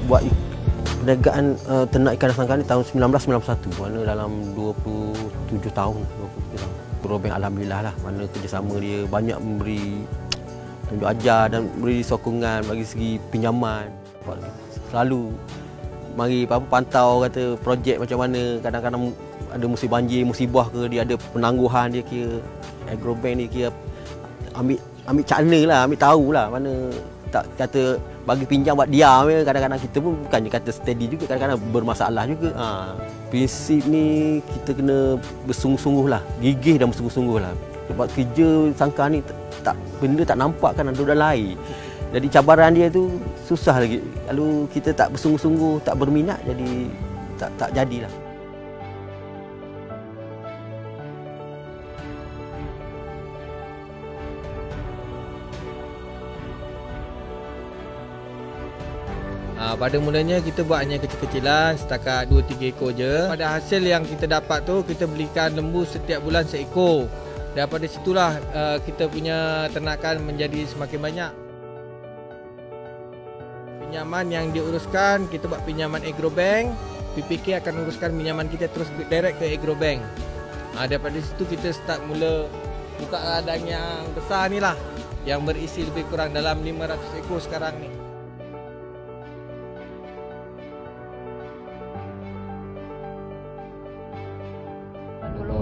buat perniagaan ternak ikan dan sangkar ni tahun 1991, mana dalam 27 tahun. Agrobeng alhamdulillah lah, mana kerjasama dia banyak memberi tunjuk ajar dan memberi sokongan bagi segi pinjaman. Selalu mari pantau kata projek macam mana, kadang-kadang ada musim banjir, musibah ke, dia ada penangguhan, dia kira Agrobeng ni kira ambil cara lah, ambil tahulah mana tak kata bagi pinjam buat diam ya. Kadang-kadang kita pun bukannya kata steady juga, kadang-kadang bermasalah juga. Prinsip ni kita kena bersungguh-sungguh lah, gigih dan bersungguh-sungguh lah. Sebab kerja sangkar ni benda tak nampak kan, ada orang lain. Jadi cabaran dia tu susah lagi. Kalau kita tak bersungguh-sungguh, tak berminat, jadi tak jadilah. Pada mulanya kita buat hanya kecil-kecilan, setakat 2-3 ekor je. Pada hasil yang kita dapat tu, kita belikan lembu setiap bulan seekor. Daripada situlah kita punya ternakan menjadi semakin banyak. Pinjaman yang diuruskan, kita buat pinjaman Agrobeng. PPK akan uruskan pinjaman kita terus direct ke Agrobeng. Daripada situ kita start mula buka ladang yang besar ni lah, yang berisi lebih kurang dalam 500 ekor sekarang ni.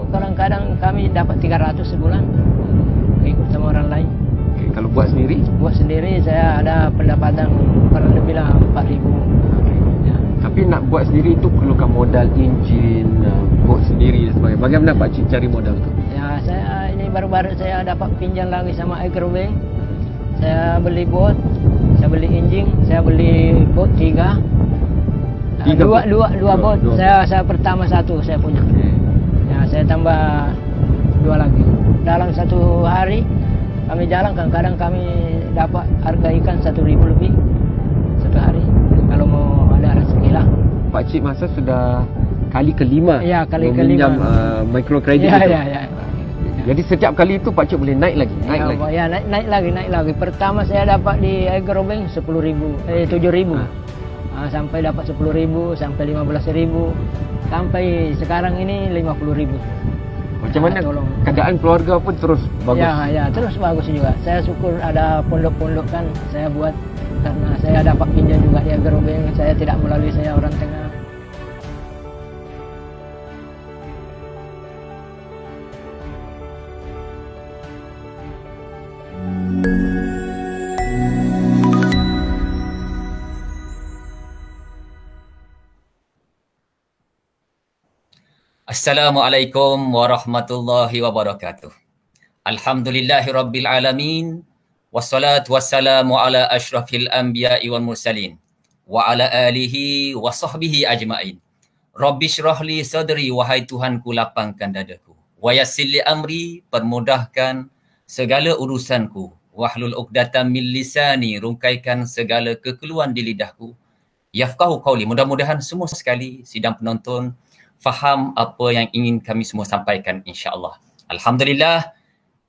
Kadang-kadang kami dapat 300 sebulan ikut sama orang lain. Okay, kalau buat sendiri? Buat sendiri saya ada pendapatan kurang lebih lah 4,000. Ya. Tapi nak buat sendiri itu perlukan modal enjin, bot sendiri dan sebagainya. Bagaimana Pak Cik cari modal tu? Ya, saya ini baru-baru saya dapat pinjam lagi sama Agrobeng. Saya beli bot, saya beli enjin, saya beli bot 3. Dua bot. Saya pertama satu saya punya. Okay. Ya, saya tambah 2 lagi. Dalam satu hari kami jalan, kadang-kadang kami dapat harga ikan 1.000 lebih satu hari. Kalau mau ada rezeki lah. Pak Cik masa sudah kali kelima meminjam microcredit itu. Ya. Jadi setiap kali itu Pak Cik boleh naik lagi, naik lagi. Pertama saya dapat di Agrobeng 7.000. Sampai dapat 10.000, sampai 15.000. Sampai sekarang ini 50.000. Macam mana keadaan keluarga pun terus bagus? Ya, terus bagus juga. Saya syukur ada pondok-pondok kan saya buat, karena saya dapat pinjam juga di Agrobeng. Saya tidak melalui saya orang tengah. Assalamualaikum warahmatullahi wabarakatuh. Alhamdulillahirabbil alamin, wassalatu wassalamu ala asyrafil anbiya'i wal mursalin wa ala alihi wa sahbihi ajmain. Rabbi syrah li sadri, wahai Tuhanku lapangkan dadaku. Wa yassir li amri, permudahkan segala urusanku. Wahlul uqdatam min lisani, rungkaikan segala kekeluhan di lidahku. Yafqahu qawli, mudah-mudahan semua sekali sidang penonton faham apa yang ingin kami semua sampaikan insya-Allah. Alhamdulillah,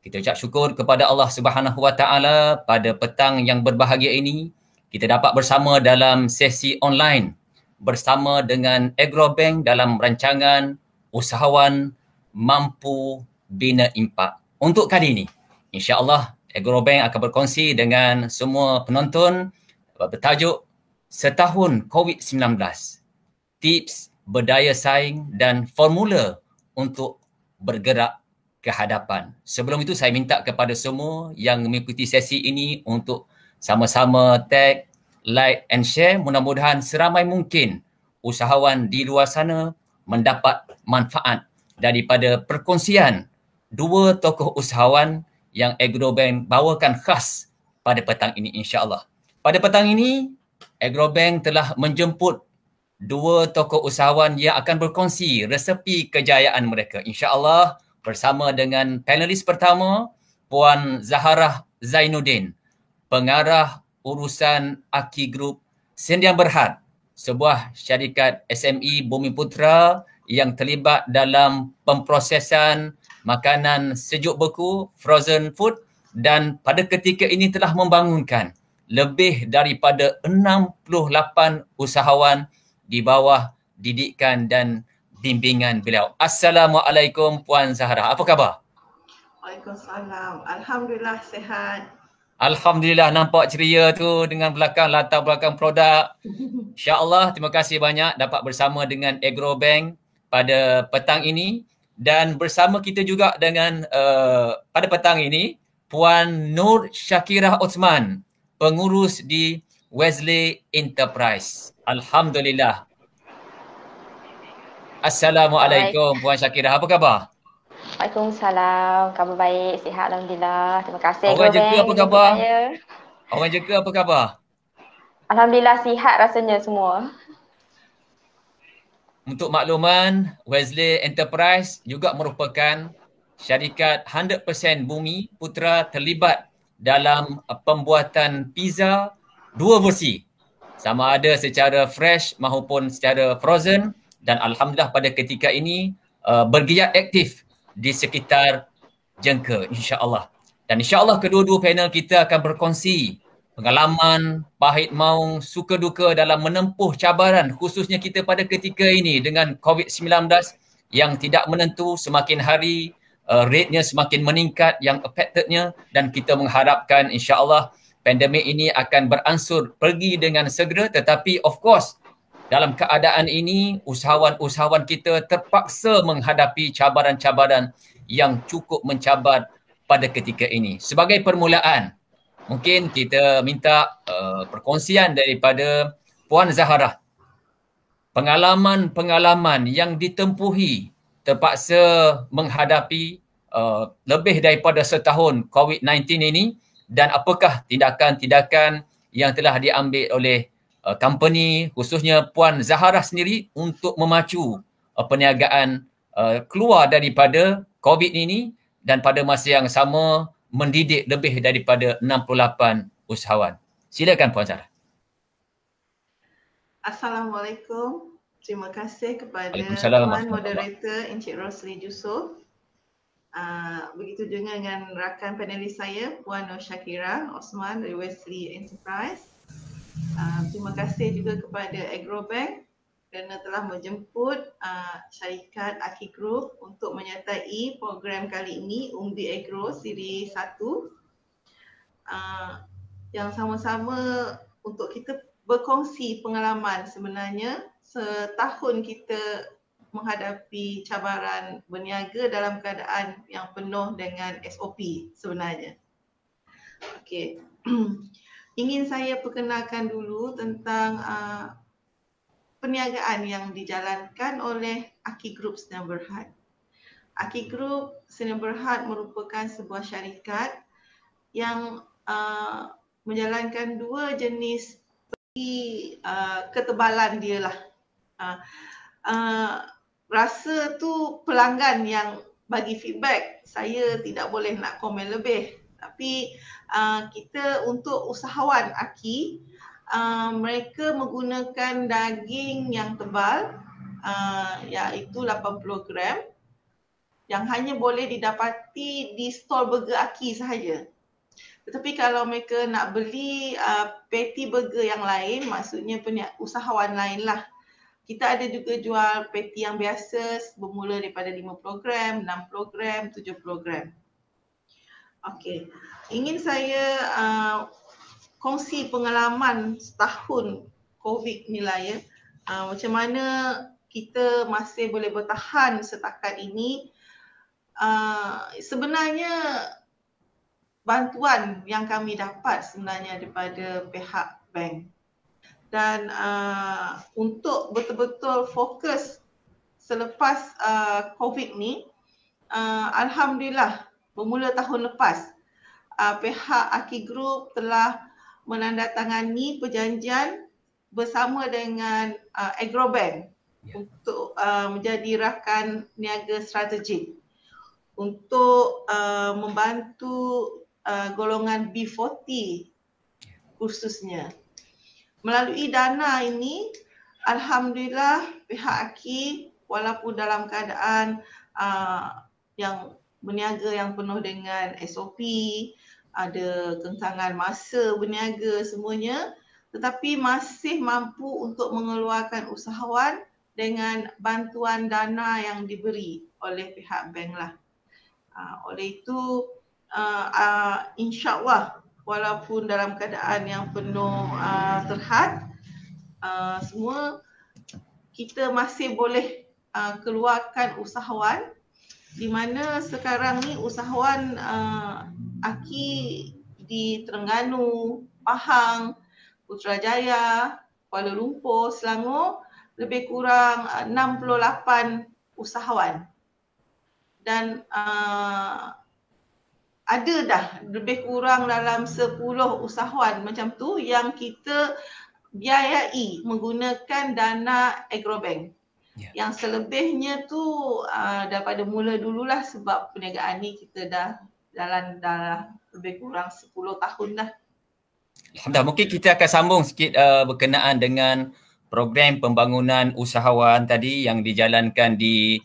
kita ucap syukur kepada Allah Subhanahu Wa Taala pada petang yang berbahagia ini kita dapat bersama dalam sesi online bersama dengan Agrobeng dalam rancangan Usahawan Mampu Bina Impak. Untuk kali ini, insya-Allah Agrobeng akan berkongsi dengan semua penonton bertajuk Setahun COVID-19. Tips berdaya saing dan formula untuk bergerak ke hadapan. Sebelum itu saya minta kepada semua yang mengikuti sesi ini untuk sama-sama tag, like and share. Mudah-mudahan seramai mungkin usahawan di luar sana mendapat manfaat daripada perkongsian dua tokoh usahawan yang Agrobeng bawakan khas pada petang ini insya-Allah. Pada petang ini Agrobeng telah menjemput dua tokoh usahawan yang akan berkongsi resepi kejayaan mereka insya-Allah bersama dengan panelis pertama Puan Zaharah Zainuddin, pengarah urusan Aki Group Sendian Berhad, sebuah syarikat SME Bumiputra yang terlibat dalam pemprosesan makanan sejuk beku, frozen food, dan pada ketika ini telah membangunkan lebih daripada 68 usahawan di bawah didikan dan bimbingan beliau. Assalamualaikum Puan Zahra. Apa khabar? Waalaikumsalam. Alhamdulillah sihat. Alhamdulillah, nampak ceria tu dengan latar belakang produk. InsyaAllah, terima kasih banyak dapat bersama dengan Agrobank pada petang ini. Dan bersama kita juga dengan pada petang ini, Puan Nur Syakirah Osman, pengurus di Wesley Enterprise. Alhamdulillah. Assalamualaikum Puan Syakirah, apa khabar? Waalaikumsalam, khabar baik, sihat Alhamdulillah. Terima kasih Orang Jeka apa khabar? saya. Orang Jeka apa khabar? Alhamdulillah sihat rasanya semua. Untuk makluman, Wesley Enterprise juga merupakan syarikat 100% Bumi Putra terlibat dalam pembuatan pizza dua versi. Sama ada secara fresh maupun secara frozen, dan alhamdulillah pada ketika ini bergiat aktif di sekitar Jengka, insya-Allah. Dan insya-Allah kedua-dua panel kita akan berkongsi pengalaman pahit maung, suka duka dalam menempuh cabaran, khususnya kita pada ketika ini dengan COVID-19 yang tidak menentu, semakin hari rate-nya semakin meningkat yang affected-nya, dan kita mengharapkan insya-Allah pandemik ini akan beransur pergi dengan segera. Tetapi of course dalam keadaan ini usahawan-usahawan kita terpaksa menghadapi cabaran-cabaran yang cukup mencabar pada ketika ini. Sebagai permulaan, mungkin kita minta perkongsian daripada Puan Zahra. Pengalaman-pengalaman yang ditempuhi terpaksa menghadapi lebih daripada setahun COVID-19 ini, dan apakah tindakan-tindakan yang telah diambil oleh company, khususnya Puan Zahra sendiri untuk memacu perniagaan keluar daripada COVID ini, dan pada masa yang sama mendidik lebih daripada 68 usahawan. Silakan Puan Zahra. Assalamualaikum. Terima kasih kepada Waalaikumsalam. Puan Moderator Encik Rosli Jusof. Begitu juga dengan rakan panelis saya, Puan Nur Syakirah Osman dari Wesley Enterprise. Terima kasih juga kepada Agrobank kerana telah menjemput syarikat Aki Group untuk menyertai program kali ini, Undi Agro Siri 1, yang sama-sama untuk kita berkongsi pengalaman. Sebenarnya setahun kita menghadapi cabaran berniaga dalam keadaan yang penuh dengan SOP sebenarnya. Okey. Ingin saya perkenalkan dulu tentang perniagaan yang dijalankan oleh Aki Group Sdn Bhd. Aki Group Sdn Bhd merupakan sebuah syarikat yang menjalankan dua jenis ketebalan dia lah. Rasa tu pelanggan yang bagi feedback, saya tidak boleh nak komen lebih. Tapi kita untuk usahawan Aki, mereka menggunakan daging yang tebal, iaitu 80 gram, yang hanya boleh didapati di stall burger Aki sahaja. Tetapi kalau mereka nak beli patty burger yang lain, maksudnya usahawan lain lah, kita ada juga jual patty yang biasa bermula daripada 50 gram, 60 gram, 70 gram. Okey, ingin saya kongsi pengalaman setahun COVID ni lah ya. Macam mana kita masih boleh bertahan setakat ini. Sebenarnya bantuan yang kami dapat sebenarnya daripada pihak bank. Dan untuk betul-betul fokus selepas COVID ni, alhamdulillah bermula tahun lepas, pihak Aki Group telah menandatangani perjanjian bersama dengan Agrobank untuk menjadi rakan niaga strategik untuk membantu golongan B40 khususnya. Melalui dana ini, alhamdulillah pihak Aki walaupun dalam keadaan yang berniaga yang penuh dengan SOP, ada kenkangan masa berniaga semuanya, tetapi masih mampu untuk mengeluarkan usahawan dengan bantuan dana yang diberi oleh pihak bank lah. Oleh itu insya-Allah walaupun dalam keadaan yang penuh terhad, semua kita masih boleh keluarkan usahawan, di mana sekarang ni usahawan Aki di Terengganu, Pahang, Putrajaya, Kuala Lumpur, Selangor lebih kurang 68 usahawan. Dan ada dah lebih kurang dalam 10 usahawan macam tu yang kita biayai menggunakan dana Agrobank. Yang selebihnya tu daripada mula dululah, sebab perniagaan ni kita dah jalan dah lebih kurang 10 tahun dah. Alhamdulillah, mungkin kita akan sambung sikit berkenaan dengan program pembangunan usahawan tadi yang dijalankan di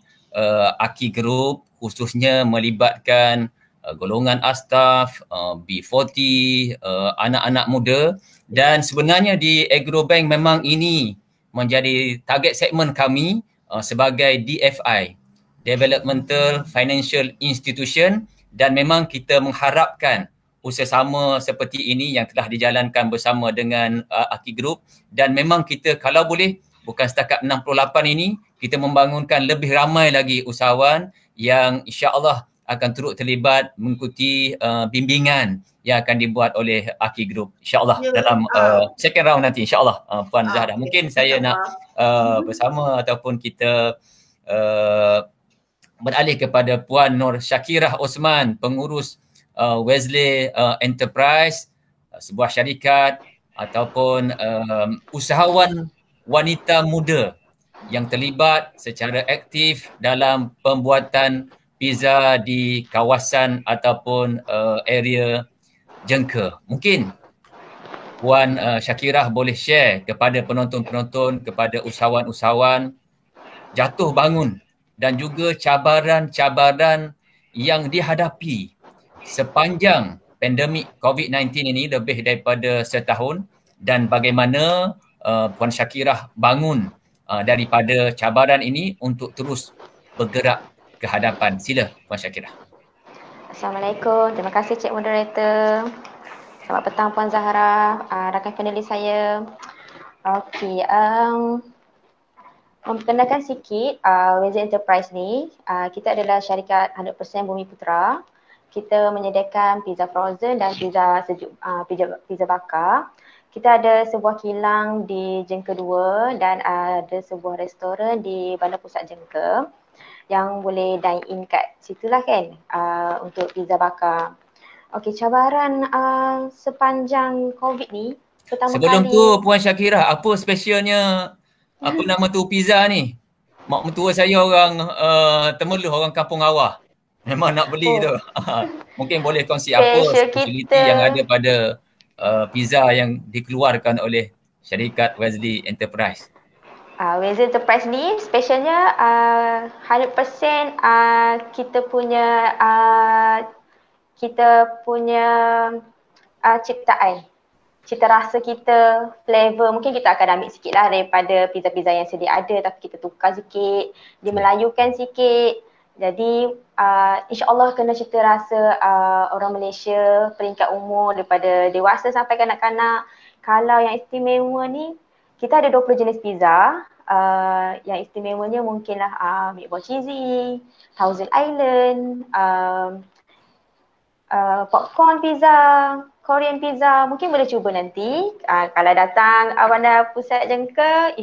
Aki Group, khususnya melibatkan golongan astaf, B40, anak-anak muda, dan sebenarnya di Agrobank memang ini menjadi target segmen kami sebagai DFI, Developmental Financial Institution, dan memang kita mengharapkan usaha sama seperti ini yang telah dijalankan bersama dengan Aki Group, dan memang kita kalau boleh bukan setakat 68 ini, kita membangunkan lebih ramai lagi usahawan yang insya-Allah akan turut terlibat mengikuti bimbingan yang akan dibuat oleh Aki Group insya-Allah dalam second round nanti insya-Allah. Puan Zahra, mungkin saya nak bersama ataupun kita beralih kepada Puan Nur Syakirah Osman, pengurus Wesley Enterprise, sebuah syarikat ataupun usahawan wanita muda yang terlibat secara aktif dalam pembuatan pizza di kawasan ataupun area Jengka. Mungkin Puan Syakirah boleh share kepada penonton-penonton, kepada usahawan-usahawan jatuh bangun dan juga cabaran-cabaran yang dihadapi sepanjang pandemik COVID-19 ini lebih daripada setahun, dan bagaimana Puan Syakirah bangun daripada cabaran ini untuk terus bergerak ke hadapan. Sila Puan Syakirah. Assalamualaikum. Terima kasih Cik Moderator. Selamat petang Puan Zahra, rakan panelis saya. Okey, memperkenalkan sikit Wesley Enterprise ni, kita adalah syarikat 100% Bumi Putra. Kita menyediakan pizza frozen dan pizza sejuk, pizza bakar. Kita ada sebuah kilang di Jengka 2 dan ada sebuah restoran di Bandar Pusat Jengka yang boleh dine in kat situlah kan, untuk pizza bakar. Okey, cabaran sepanjang COVID ni pertama Sebelum kali. tu Puan Syakirah, apa specialnya apa nama tu pizza ni? Mak mentua saya orang Temeluh, orang Kampung Awah. Memang nak beli tu. Mungkin boleh kongsi apa speciality yang ada pada pizza yang dikeluarkan oleh syarikat Wesley Enterprise. Wesley Enterprise ni specialnya 100% kita punya ciptaan, cita rasa kita, flavor. Mungkin kita akan ambil sikit lah daripada pizza-pizza yang sedia ada, tapi kita tukar sikit, dimelayukan sikit. Jadi insya-Allah kena cita rasa orang Malaysia, peringkat umur daripada dewasa sampai kanak-kanak. Kalau yang istimewa ni, kita ada 20 jenis pizza. Yang istimewanya mungkinlah meatball cheesy, Thousand Island, popcorn pizza, Korean pizza. Mungkin boleh cuba nanti. Kalau datang Bandar Pusat Jengka,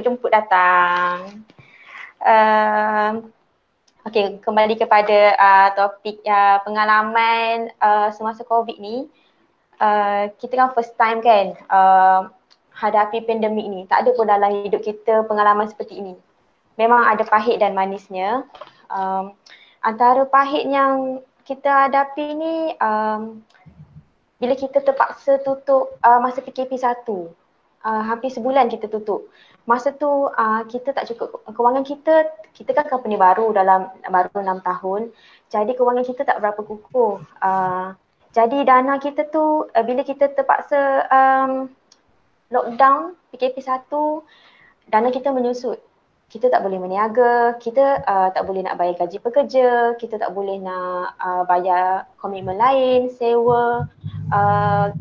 jemput datang. Okey, kembali kepada topik pengalaman semasa COVID ni. Kita kan first time kan hadapi pandemik ni. Tak ada pun dalam hidup kita pengalaman seperti ini. Memang ada pahit dan manisnya. Antara pahit yang kita hadapi ni bila kita terpaksa tutup masa PKP 1. Hampir sebulan kita tutup. Masa tu kita tak cukup, kewangan kita kan company baru 6 tahun. Jadi kewangan kita tak berapa kukuh. Jadi dana kita tu bila kita terpaksa lockdown PKP 1, dana kita menyusut. Kita tak boleh berniaga, kita tak boleh nak bayar gaji pekerja, kita tak boleh nak bayar komitmen lain, sewa,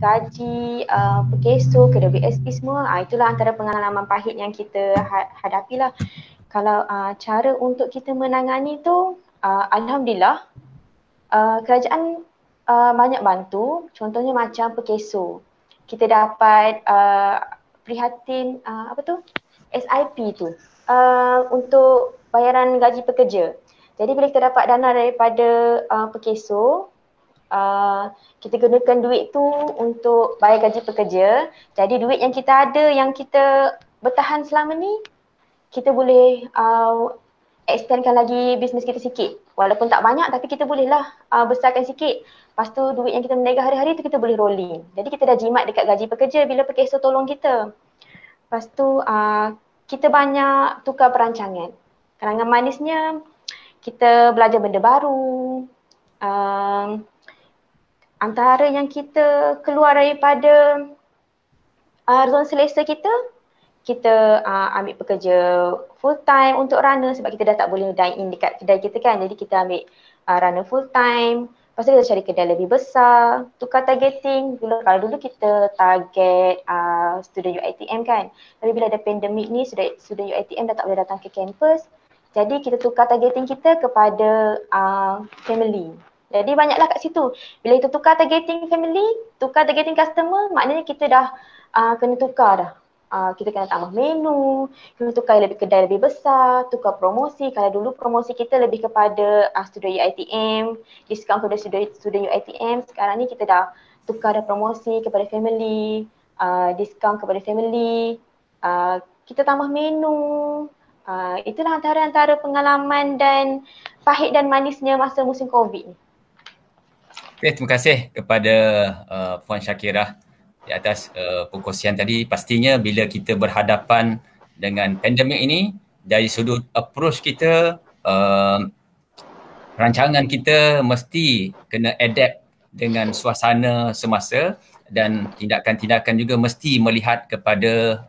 gaji, pekeso, ke WSP semua. Itulah antara pengalaman pahit yang kita hadapilah. Kalau cara untuk kita menangani tu, alhamdulillah kerajaan banyak bantu. Contohnya macam pekeso. Kita dapat prihatin SIP tu. Untuk bayaran gaji pekerja. Jadi bila kita dapat dana daripada pekeso, kita gunakan duit tu untuk bayar gaji pekerja. Jadi duit yang kita ada, yang kita bertahan selama ni, kita boleh extendkan lagi bisnes kita sikit. Walaupun tak banyak tapi kita bolehlah besarkan sikit. Lepas tu duit yang kita meniaga hari-hari tu kita boleh rolling. Jadi kita dah jimat dekat gaji pekerja bila pekeso tolong kita. Lepas tu kita banyak tukar perancangan. Karangan manisnya, kita belajar benda baru. Antara yang kita keluar daripada zon selesa kita ambil pekerja full time untuk runner sebab kita dah tak boleh dine in dekat kedai kita kan. Jadi kita ambil runner full time. Lepas tu kita cari kedai lebih besar, tukar targeting. Kalau dulu kita target student UiTM kan. Tapi bila ada pandemik ni, student UiTM dah tak boleh datang ke kampus. Jadi kita tukar targeting kita kepada family. Jadi banyaklah kat situ. Bila kita tukar targeting family, tukar targeting customer, maknanya kita dah kena tukar dah. Kita kena tambah menu, kena tukar kedai lebih besar, tukar promosi. Kalau dulu promosi kita lebih kepada student UiTM, diskaun kepada student UiTM. Sekarang ni kita dah tukar dah promosi kepada family, diskaun kepada family, kita tambah menu. Itulah antara pengalaman dan pahit dan manisnya masa musim COVID ni. Okay, terima kasih kepada Puan Syakirah di atas perkongsian tadi. Pastinya bila kita berhadapan dengan pandemik ini, dari sudut approach kita, rancangan kita mesti kena adapt dengan suasana semasa dan tindakan-tindakan juga mesti melihat kepada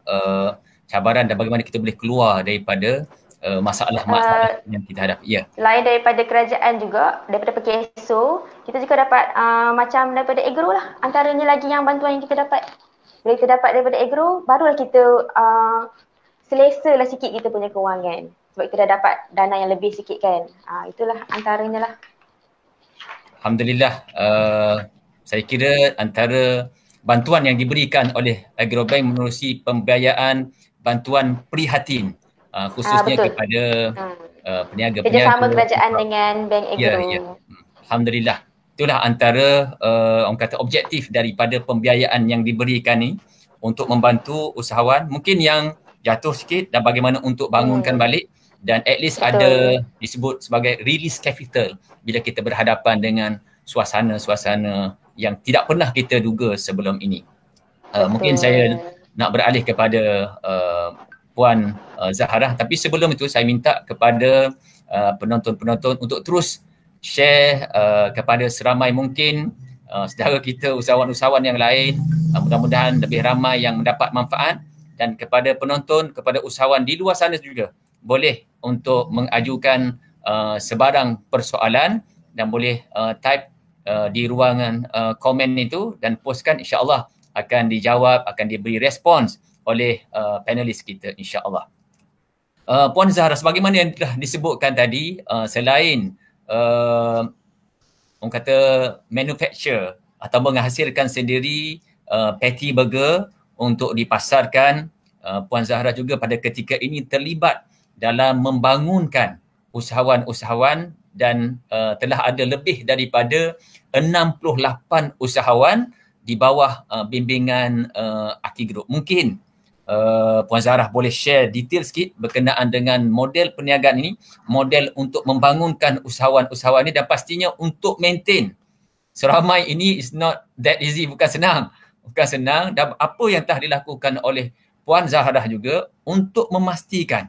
cabaran dan bagaimana kita boleh keluar daripada masalah-masalah yang kita hadapi. Ya. Lain daripada kerajaan juga, daripada pekeso, kita juga dapat macam daripada agro lah. Antaranya lagi yang bantuan yang kita dapat. Bila kita dapat daripada agro, barulah kita selesa lah sikit kita punya kewangan. Sebab kita dah dapat dana yang lebih sikit kan. Itulah antaranya lah. Alhamdulillah, saya kira antara bantuan yang diberikan oleh Agrobank menerusi pembiayaan bantuan prihatin khususnya kepada peniaga-peniaga. Kerjasama kerajaan dengan Bank Agro. Ya. Alhamdulillah. Itulah antara orang kata objektif daripada pembiayaan yang diberikan ni untuk membantu usahawan mungkin yang jatuh sikit dan bagaimana untuk bangunkan balik dan at least ada disebut sebagai release capital bila kita berhadapan dengan suasana-suasana yang tidak pernah kita duga sebelum ini. Mungkin saya nak beralih kepada Puan Zahrah, tapi sebelum itu saya minta kepada penonton-penonton untuk terus share kepada seramai mungkin saudara kita, usahawan-usahawan yang lain, mudah-mudahan lebih ramai yang mendapat manfaat, dan kepada penonton, kepada usahawan di luar sana juga boleh untuk mengajukan sebarang persoalan dan boleh type di ruangan komen itu dan postkan, insya-Allah akan dijawab, akan diberi respons oleh panelis kita, insya-Allah. Puan Zahrah, sebagaimana yang telah disebutkan tadi, selain orang kata manufacture atau menghasilkan sendiri patty burger untuk dipasarkan, Puan Zahrah juga pada ketika ini terlibat dalam membangunkan usahawan-usahawan dan telah ada lebih daripada 68 usahawan di bawah bimbingan Aki Group. Mungkin Puan Zahrah boleh share detail sikit berkenaan dengan model perniagaan ini, model untuk membangunkan usahawan-usahawan ini, dan pastinya untuk maintain seramai ini is not that easy, bukan senang. Dan apa yang telah dilakukan oleh Puan Zahrah juga untuk memastikan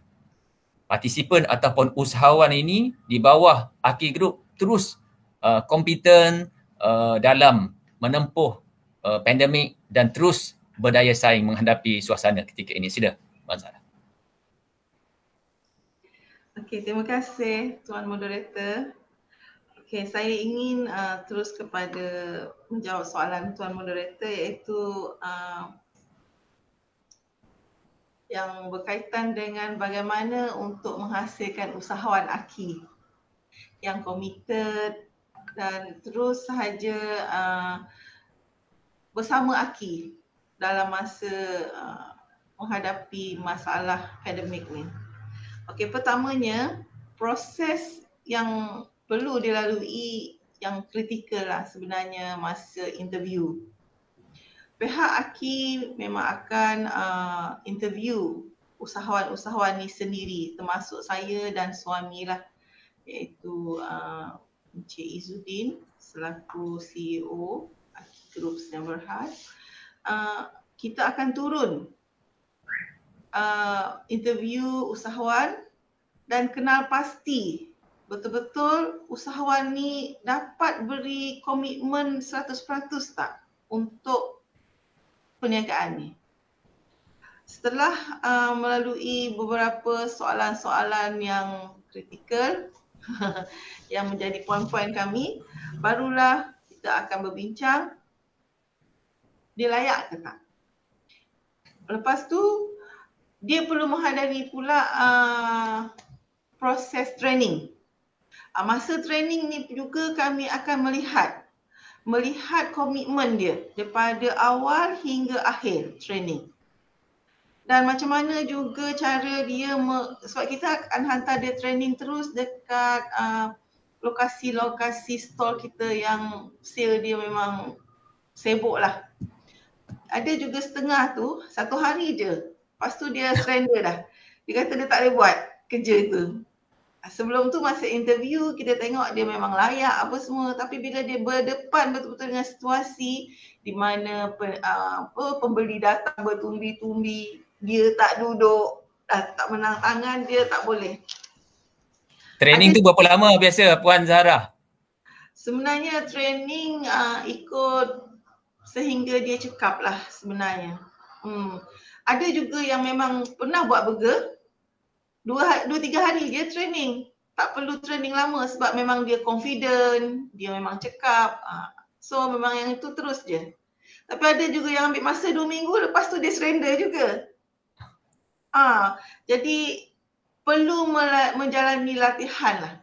partisipan ataupun usahawan ini di bawah Aki Group terus kompeten dalam menempuh pandemik dan terus berdaya saing menghadapi suasana ketika ini. Sila, Puan Zahra. Okey, terima kasih Tuan Moderator. Okey, saya ingin terus kepada menjawab soalan Tuan Moderator, iaitu yang berkaitan dengan bagaimana untuk menghasilkan usahawan AKI yang komited dan terus sahaja bersama AKI dalam masa menghadapi masalah pandemik ni. Okey, pertamanya proses yang perlu dilalui yang kritikal lah sebenarnya masa interview. Pihak AKI memang akan interview usahawan-usahawan ni sendiri, termasuk saya dan suami lah, iaitu Encik Izzuddin selaku CEO AKI Group Sdn Bhd. Kita akan turun interview usahawan dan kenal pasti betul-betul usahawan ni dapat beri komitmen 100% tak untuk perniagaan ni. Setelah melalui beberapa soalan-soalan yang kritikal yang menjadi poin-poin kami, barulah kita akan berbincang dia layak ke tak. Lepas tu dia perlu menghadiri pula proses training. Masa training ni juga kami akan melihat komitmen dia daripada awal hingga akhir training. Dan macam mana juga cara dia, sebab kita akan hantar dia training terus dekat lokasi-lokasi stall kita yang sale dia memang sibuk lah. Ada juga setengah tu, 1 hari je. Lepas tu dia surrender dah. Dia kata dia tak boleh buat kerja tu. Sebelum tu masa interview kita tengok dia memang layak apa semua, tapi bila dia berdepan betul-betul dengan situasi di mana pembeli datang bertumbi-tumbi, dia tak duduk, tak menang tangan, dia tak boleh. Training tu berapa lama biasa Puan Zahra? Sebenarnya training ikut sehingga dia cekap lah sebenarnya. Ada juga yang memang pernah buat burger, 2-3 hari dia training. Tak perlu training lama sebab memang dia confident, dia memang cekap. So memang yang itu terus je. Tapi ada juga yang ambil masa 2 minggu, lepas tu dia surrender juga. Jadi perlu menjalani latihan lah.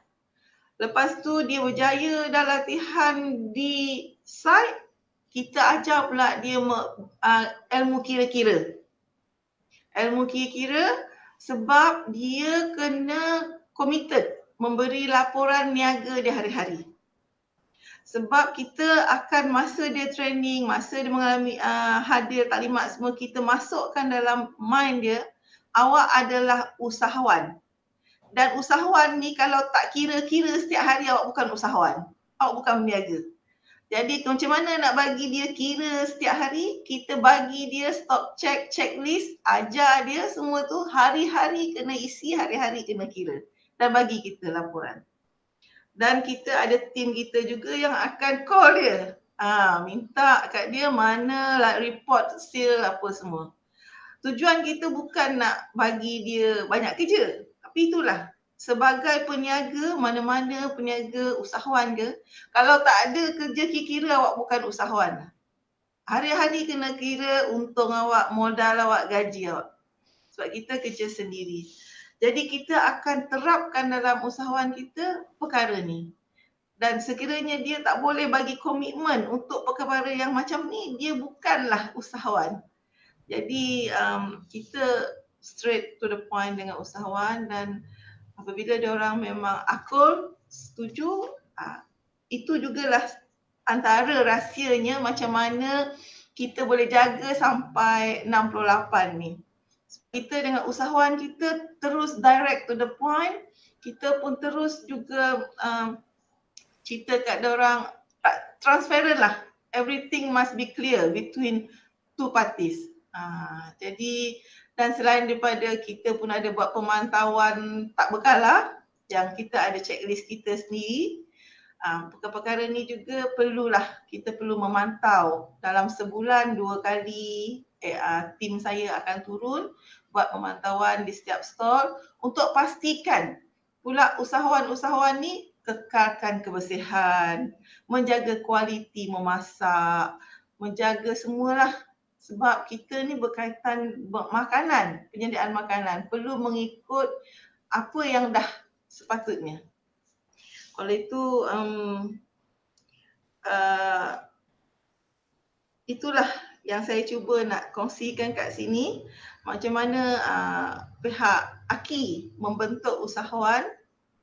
Lepas tu dia berjaya dah latihan di site, kita ajar pula dia ilmu kira-kira. Ilmu kira-kira sebab dia kena committed memberi laporan niaga dia hari-hari. Sebab kita akan masa dia training, masa dia mengalami hadir taklimat semua, kita masukkan dalam mind dia, awak adalah usahawan. Dan usahawan ni kalau tak kira-kira setiap hari, awak bukan usahawan. Awak bukan berniaga. Jadi macam mana nak bagi dia kira setiap hari? Kita bagi dia stop check, checklist, ajar dia semua tu, hari-hari kena isi, hari-hari kena kira. Dan bagi kita laporan. Dan kita ada tim kita juga yang akan call dia. Minta kat dia mana report sale apa semua. Tujuan kita bukan nak bagi dia banyak kerja. Tapi itulah, sebagai peniaga, mana-mana peniaga usahawan ke, kalau tak ada kerja kira awak bukan usahawan. Hari-hari kena kira untung awak, modal awak, gaji awak. Sebab kita kerja sendiri. Jadi kita akan terapkan dalam usahawan kita perkara ni. Dan sekiranya dia tak boleh bagi komitmen untuk perkara yang macam ni, dia bukanlah usahawan. Jadi kita straight to the point dengan usahawan, dan apabila dia orang memang akul, setuju, itu jugalah antara rahsianya macam mana kita boleh jaga sampai 68 ni. Kita dengan usahawan kita terus direct to the point, kita pun terus juga cerita kat dia orang, transparent lah. Everything must be clear between two parties. Jadi dan selain daripada kita pun ada buat pemantauan tak berkala, yang kita ada checklist kita sendiri. Perkara-perkara ni juga kita perlu memantau. Dalam sebulan 2 kali tim saya akan turun buat pemantauan di setiap stall untuk pastikan pula usahawan-usahawan ni kekalkan kebersihan, menjaga kualiti memasak, menjaga semualah. Sebab kita ni berkaitan makanan, penyediaan makanan perlu mengikut apa yang dah sepatutnya. Oleh itu itulah yang saya cuba nak kongsikan kat sini, macam mana pihak AKI membentuk usahawan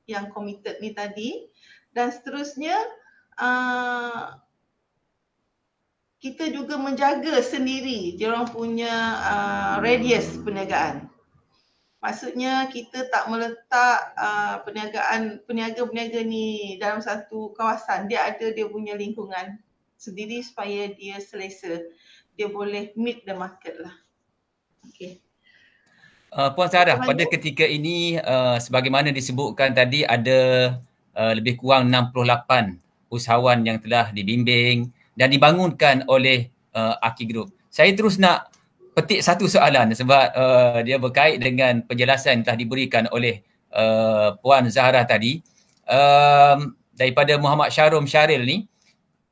yang committed ni tadi, dan seterusnya kita juga menjaga sendiri diorang punya radius perniagaan. Maksudnya kita tak meletak peniaga-peniaga ni dalam satu kawasan. Dia punya lingkungan sendiri supaya dia selesa. Dia boleh meet the market lah. Okay. Puan Sarah, pada ketika ini sebagaimana disebutkan tadi ada lebih kurang 68 usahawan yang telah dibimbing dan dibangunkan oleh AKI Group. Saya terus nak petik satu soalan sebab dia berkait dengan penjelasan yang telah diberikan oleh Puan Zahra tadi. Daripada Muhammad Syahrum Syaril ni,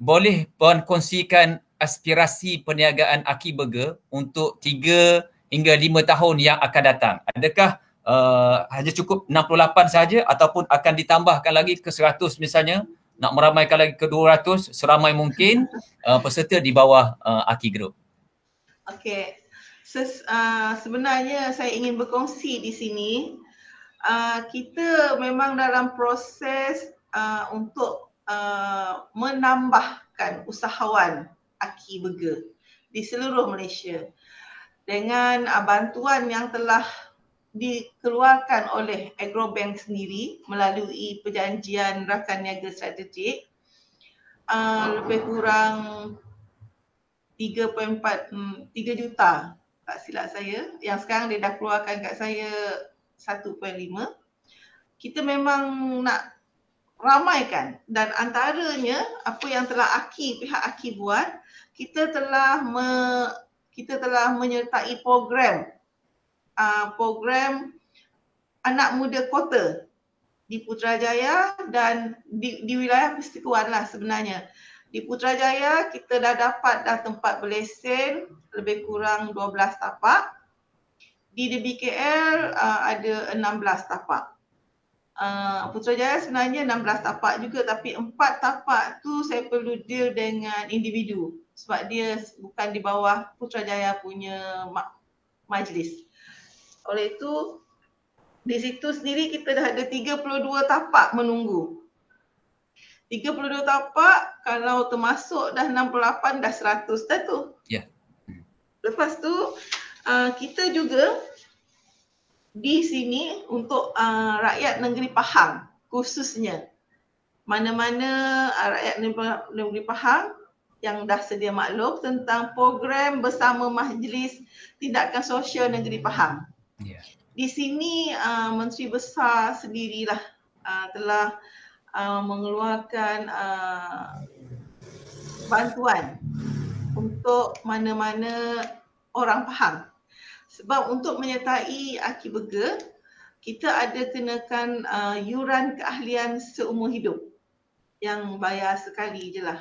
boleh Puan kongsikan aspirasi perniagaan AKI Burger untuk 3 hingga 5 tahun yang akan datang? Adakah hanya cukup 68 saja ataupun akan ditambahkan lagi ke 100 misalnya, nak meramaikan lagi ke 200, seramai mungkin peserta di bawah AKI Group? Okey. Sebenarnya saya ingin berkongsi di sini, kita memang dalam proses untuk menambahkan usahawan AKI Burger di seluruh Malaysia dengan bantuan yang telah dikeluarkan oleh Agrobank sendiri melalui perjanjian rakan niaga strategik, lebih kurang 3 juta tak silap saya, yang sekarang dia dah keluarkan kat saya 1.5. Kita memang nak ramaikan, dan antaranya apa yang telah pihak AKI buat, kita telah menyertai program anak muda kota di Putrajaya dan di wilayah Persekutuan lah sebenarnya. Di Putrajaya kita dah dapat tempat berlesen lebih kurang 12 tapak. Di DBKL ada 16 tapak. Putrajaya sebenarnya 16 tapak juga, tapi 4 tapak tu saya perlu deal dengan individu sebab dia bukan di bawah Putrajaya punya majlis. Oleh itu di situ sendiri kita dah ada 32 tapak menunggu. 32 tapak, kalau termasuk dah 68 dah 100 dah tu. Ya. Lepas tu kita juga di sini untuk rakyat negeri Pahang khususnya. Mana-mana rakyat negeri Pahang yang dah sedia maklum tentang program bersama Majlis Tindakan Sosial Negeri Pahang. Yeah. Di sini Menteri Besar sendirilah telah mengeluarkan bantuan untuk mana-mana orang Pahang. Sebab untuk menyertai AKI Burger, kita ada kenakan yuran keahlian seumur hidup yang bayar sekali je lah.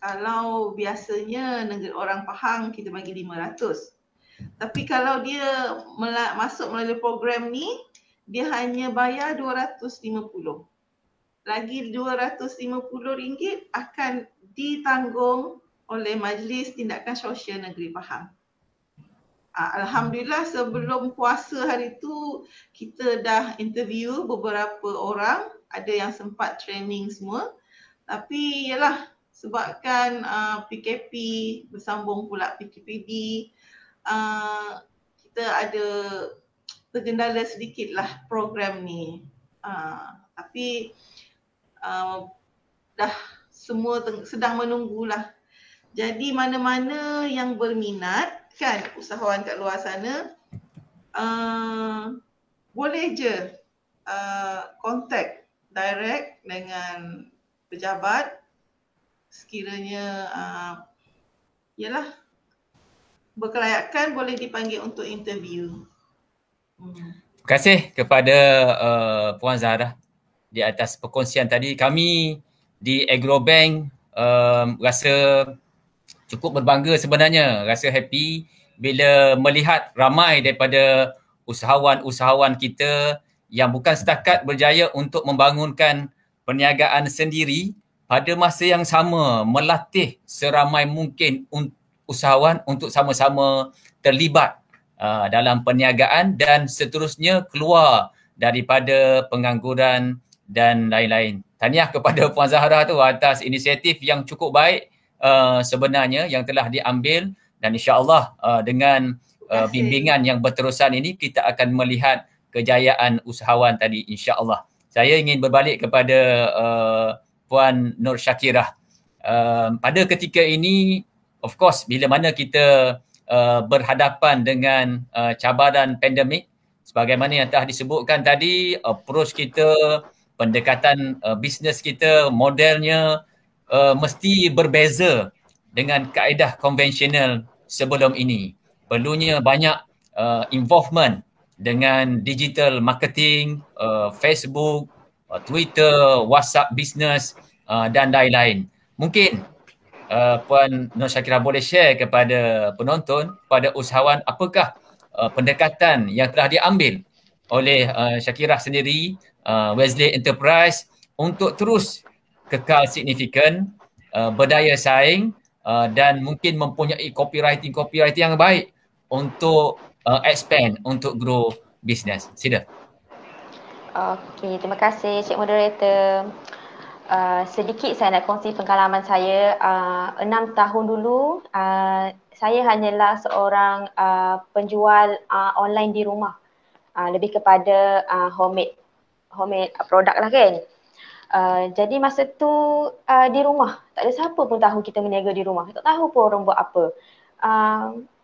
Kalau biasanya negeri orang Pahang kita bagi 500. Tapi kalau dia masuk melalui program ni, dia hanya bayar 250. Lagi RM250 akan ditanggung oleh Majlis Tindakan Sosial Negeri Pahang. Alhamdulillah sebelum puasa hari tu kita dah interview beberapa orang, ada yang sempat training semua. Tapi yalah, sebabkan PKP bersambung pula PKPD, kita ada tergendala sedikit lah program ni. Tapi dah semua sedang menunggulah. Jadi mana-mana yang berminat kan, usahawan kat luar sana, boleh je contact direct dengan pejabat sekiranya ialah berkelayakan boleh dipanggil untuk interview. Terima kasih kepada Puan Zahra di atas perkongsian tadi. Kami di Agrobank rasa cukup berbangga sebenarnya, rasa happy bila melihat ramai daripada usahawan-usahawan kita yang bukan setakat berjaya untuk membangunkan perniagaan sendiri, pada masa yang sama melatih seramai mungkin usahawan untuk sama-sama terlibat dalam perniagaan dan seterusnya keluar daripada pengangguran dan lain-lain. Tahniah kepada Puan Zahra tu atas inisiatif yang cukup baik sebenarnya yang telah diambil, dan insya-Allah dengan bimbingan yang berterusan ini kita akan melihat kejayaan usahawan tadi, insya-Allah. Saya ingin berbalik kepada Puan Nur Syakirah. Pada ketika ini, of course, bila mana kita berhadapan dengan cabaran pandemik, sebagaimana yang telah disebutkan tadi, approach kita, pendekatan bisnes kita, modelnya mesti berbeza dengan kaedah konvensional sebelum ini. Perlunya banyak involvement dengan digital marketing, Facebook, Twitter, WhatsApp business dan lain-lain. Mungkin Puan Nur Syakirah boleh share kepada penonton, kepada usahawan, apakah pendekatan yang telah diambil oleh Syakirah sendiri, Wesley Enterprise, untuk terus kekal signifikan, berdaya saing dan mungkin mempunyai copywriting yang baik untuk expand, untuk grow business. Sila. Okey, terima kasih Cik Moderator. Sedikit saya nak kongsi pengalaman saya. 6 tahun dulu, saya hanyalah seorang penjual online di rumah. Lebih kepada homemade produk lah kan. Jadi masa tu di rumah, tak ada siapa pun tahu kita berniaga di rumah. Tak tahu pun orang buat apa.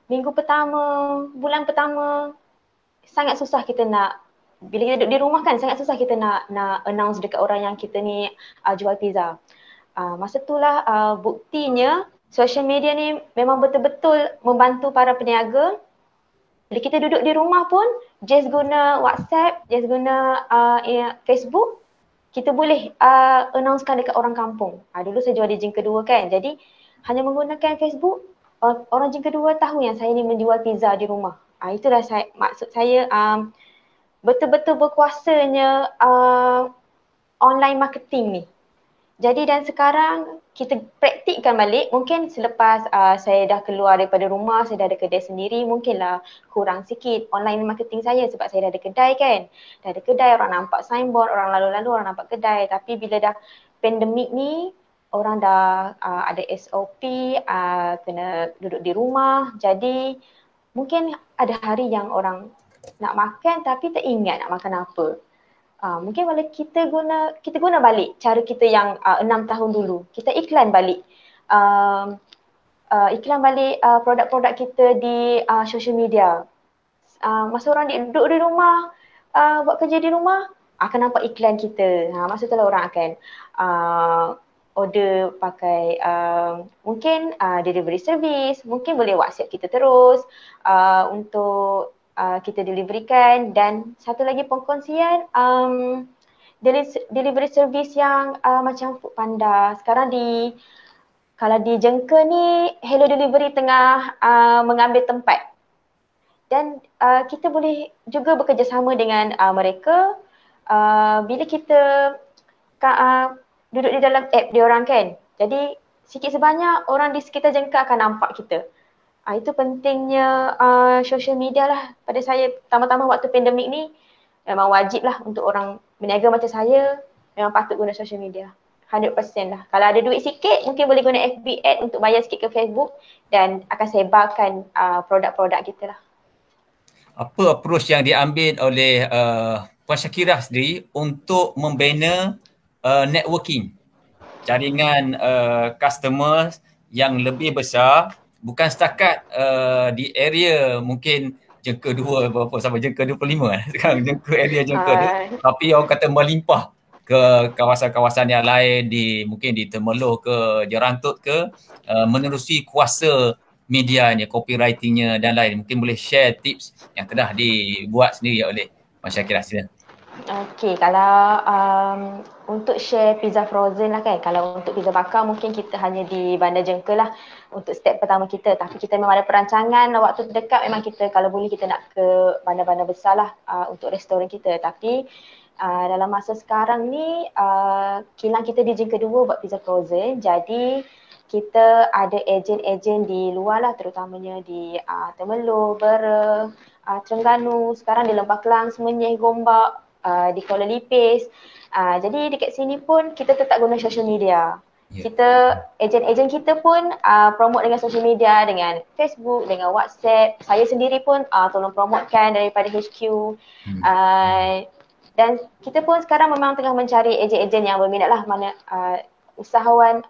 Minggu pertama, bulan pertama, sangat susah kita nak, bila kita duduk di rumah kan, sangat susah kita nak announce dekat orang yang kita ni jual pizza. Masa itulah buktinya social media ni memang betul-betul membantu para peniaga. Bila kita duduk di rumah pun, just guna WhatsApp, just guna Facebook, kita boleh announcekan dekat orang kampung. Dulu saya jual di Jing Kedua kan, jadi hanya menggunakan Facebook, orang Jing Kedua tahu yang saya ni menjual pizza di rumah. Itulah maksud saya, betul-betul berkuasanya online marketing ni. Jadi dan sekarang kita praktikkan balik, mungkin selepas saya dah keluar daripada rumah, saya dah ada kedai sendiri, mungkinlah kurang sikit online marketing saya sebab saya dah ada kedai kan. Dah ada kedai, orang nampak signboard, orang lalu-lalu orang nampak kedai. Tapi bila dah pandemik ni, orang dah ada SOP, kena duduk di rumah. Jadi mungkin ada hari yang orang nak makan tapi tak ingat nak makan apa. Mungkin kalau kita guna balik cara kita yang 6 tahun dulu. Kita iklan balik. Produk-produk kita di social media. Masa orang duduk di rumah, buat kerja di rumah, akan nampak iklan kita. Masa itulah orang akan order pakai mungkin delivery service, mungkin boleh WhatsApp kita terus untuk kita deliverykan. Dan satu lagi pengkongsian, delivery service yang macam Foodpanda. Sekarang kalau di Jengka ni, Hello Delivery tengah mengambil tempat. Dan kita boleh juga bekerjasama dengan mereka bila kita duduk di dalam app diorang kan. Jadi sikit sebanyak orang di sekitar Jengka akan nampak kita. Itu pentingnya social media lah pada saya. Tambah-tambah waktu pandemik ni memang wajib lah untuk orang berniaga macam saya, memang patut guna social media. 100% lah. Kalau ada duit sikit, mungkin boleh guna FB ad untuk bayar sikit ke Facebook dan akan sebarkan produk-produk kita lah. Apa approach yang diambil oleh Puan Syakirah sendiri untuk membina networking, jaringan customers yang lebih besar, bukan setakat di area mungkin Jengka 2 berapa sampai Jengka 25 sekarang, Jengka area Jengka 2, tapi orang kata melimpah ke kawasan-kawasan yang lain, mungkin di Temerloh ke Jerantut ke, menerusi kuasa media ni, copywritingnya dan lain. Mungkin boleh share tips yang telah dibuat sendiri oleh Puan Syakirah, sila. Okey, kalau untuk share pizza frozen lah kan. Kalau untuk pizza bakar mungkin kita hanya di Bandar Jengkel lah untuk step pertama kita. Tapi kita memang ada perancangan waktu terdekat, memang kita kalau boleh kita nak ke bandar-bandar besar lah untuk restoran kita. Tapi dalam masa sekarang ni kilang kita di Jeng Kedua buat pizza frozen. Jadi kita ada ejen-ejen di luar lah, terutamanya di Temerloh, Bera, Terengganu, sekarang di Lembah Kelang, Semenyih, Gombak, di Kuala Lipis. Jadi dekat sini pun kita tetap guna social media. Kita, ejen-ejen kita pun promote dengan social media, dengan Facebook, dengan WhatsApp. Saya sendiri pun tolong promotekan daripada HQ. Dan kita pun sekarang memang tengah mencari ejen-ejen yang berminat lah, mana usahawan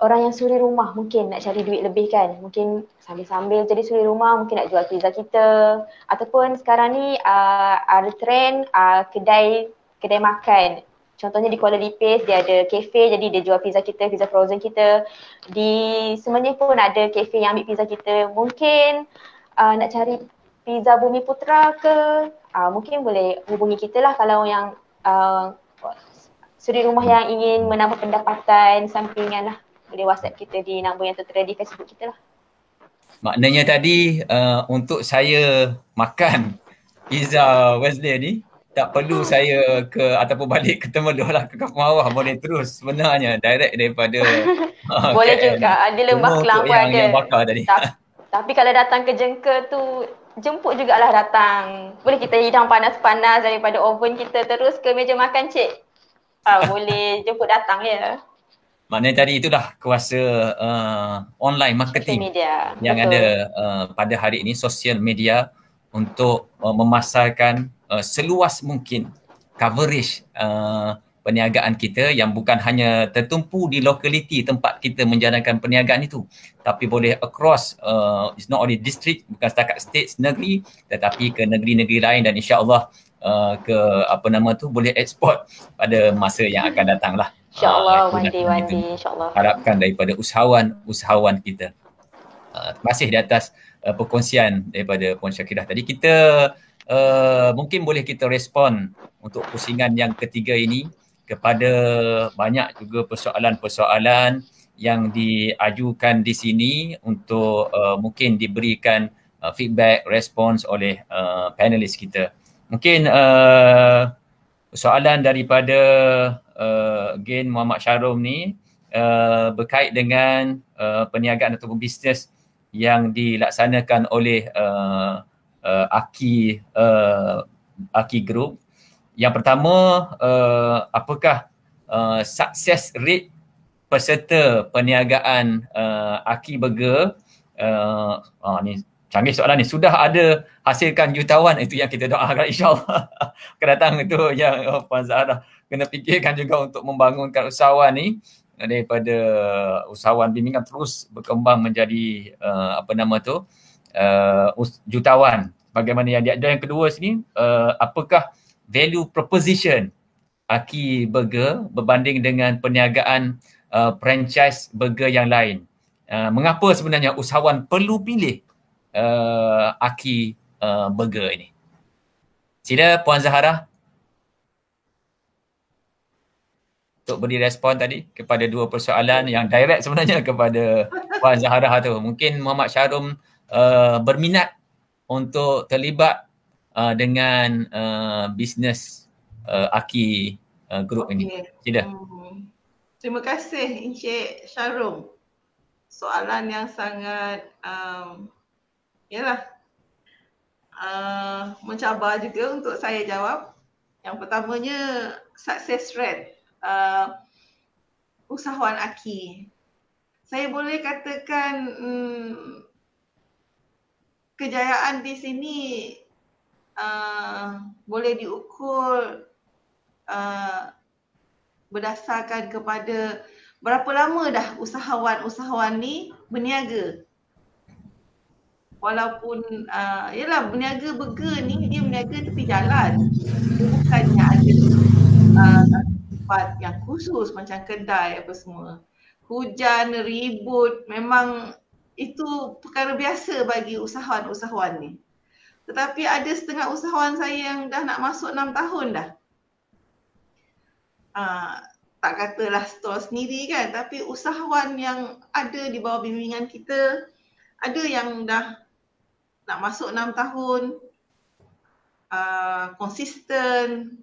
orang yang suri rumah mungkin nak cari duit lebih kan. Mungkin sambil-sambil jadi suri rumah mungkin nak jual pizza kita. Ataupun sekarang ni ada trend kedai makan. Contohnya di Kuala Lipis dia ada kafe, jadi dia jual pizza kita, pizza frozen kita. Di Semenyih pun ada kafe yang ambil pizza kita. Mungkin nak cari pizza Bumi Putra ke, mungkin boleh hubungi kita lah kalau yang suri rumah yang ingin menambah pendapatan sampingan lah. Boleh WhatsApp kita di nombor yang tertera di Facebook kita lah. Maknanya tadi untuk saya makan pizza Wesley ni, tak perlu saya ataupun balik ke Temerloh lah, ke Kampung Awah, boleh terus sebenarnya direct daripada boleh KL. juga, di Lembah Kelang pun ada. Yang bakar tadi. Tapi kalau datang ke Jengkel tu, jemput jugalah datang. Boleh kita hidang panas-panas daripada oven kita terus ke meja makan, cik. Boleh jemput datang ya. Maknanya tadi itulah kuasa online marketing yang betul. ada pada hari ini, sosial media, untuk memasarkan seluas mungkin coverage perniagaan kita yang bukan hanya tertumpu di lokaliti tempat kita menjalankan perniagaan itu, tapi boleh across, it's not only district, bukan setakat state, negeri, tetapi ke negeri-negeri lain, dan insya-Allah ke boleh ekspor pada masa yang akan datang lah. InsyaAllah, one day, insyaAllah. Harapkan daripada usahawan kita. Terima kasih di atas perkongsian daripada Puan Syakirah tadi. Kita mungkin boleh kita respon untuk pusingan yang ketiga ini kepada banyak juga persoalan-persoalan yang diajukan di sini untuk mungkin diberikan feedback, respons oleh panelis kita. Mungkin soalan daripada Gen Muhammad Syarum ni berkait dengan perniagaan ataupun bisnes yang dilaksanakan oleh Aki Group. Yang pertama, apakah success rate peserta perniagaan Aki Burger? Ni canggih soalan ni. Sudah ada hasilkan jutawan, itu yang kita doakan insya-Allah akan datang. Itu yang Puan Zahra kena fikirkan juga untuk membangunkan usahawan ni, daripada usahawan bimbingan terus berkembang menjadi jutawan. Bagaimana yang dia ada. Yang kedua sini, apakah value proposition Aki Burger berbanding dengan perniagaan franchise burger yang lain? Mengapa sebenarnya usahawan perlu pilih Aki Burger ini? Sila Puan Zahra untuk beri respon tadi kepada dua persoalan yang direct sebenarnya kepada Puan Zahra tu. Mungkin Muhammad Syarum berminat untuk terlibat dengan bisnes Aki Group ini. Sila. Terima kasih Encik Syarum. Soalan yang sangat mencabar juga untuk saya jawab. Yang pertamanya, success rate usahawan Aki. Saya boleh katakan kejayaan di sini boleh diukur berdasarkan kepada berapa lama dah usahawan-usahawan ni berniaga. walaupun yalah berniaga burger ni dia berniaga tepi jalan. Dia bukannya ada tempat yang khusus macam kedai apa semua. Hujan, ribut, memang itu perkara biasa bagi usahawan-usahawan ni. Tetapi ada setengah usahawan saya yang dah nak masuk 6 tahun dah. Tak katalah store sendiri kan, tapi usahawan yang ada di bawah bimbingan kita, ada yang dah nak masuk 6 tahun, konsisten,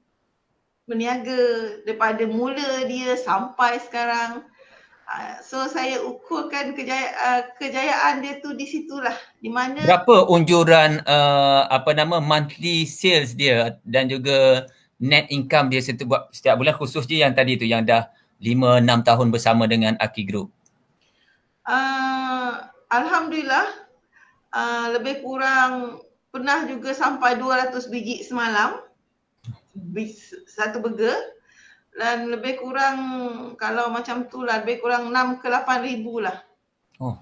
berniaga daripada mula dia sampai sekarang. So saya ukurkan kejayaan dia tu di situlah, di mana Berapa unjuran monthly sales dia dan juga net income dia setiap bulan, khususnya yang tadi tu yang dah 5-6 tahun bersama dengan Aki Group? Alhamdulillah lebih kurang pernah juga sampai 200 biji semalam satu burger. Dan lebih kurang kalau macam tu lah, lebih kurang 6 ke 8 ribu lah. Oh,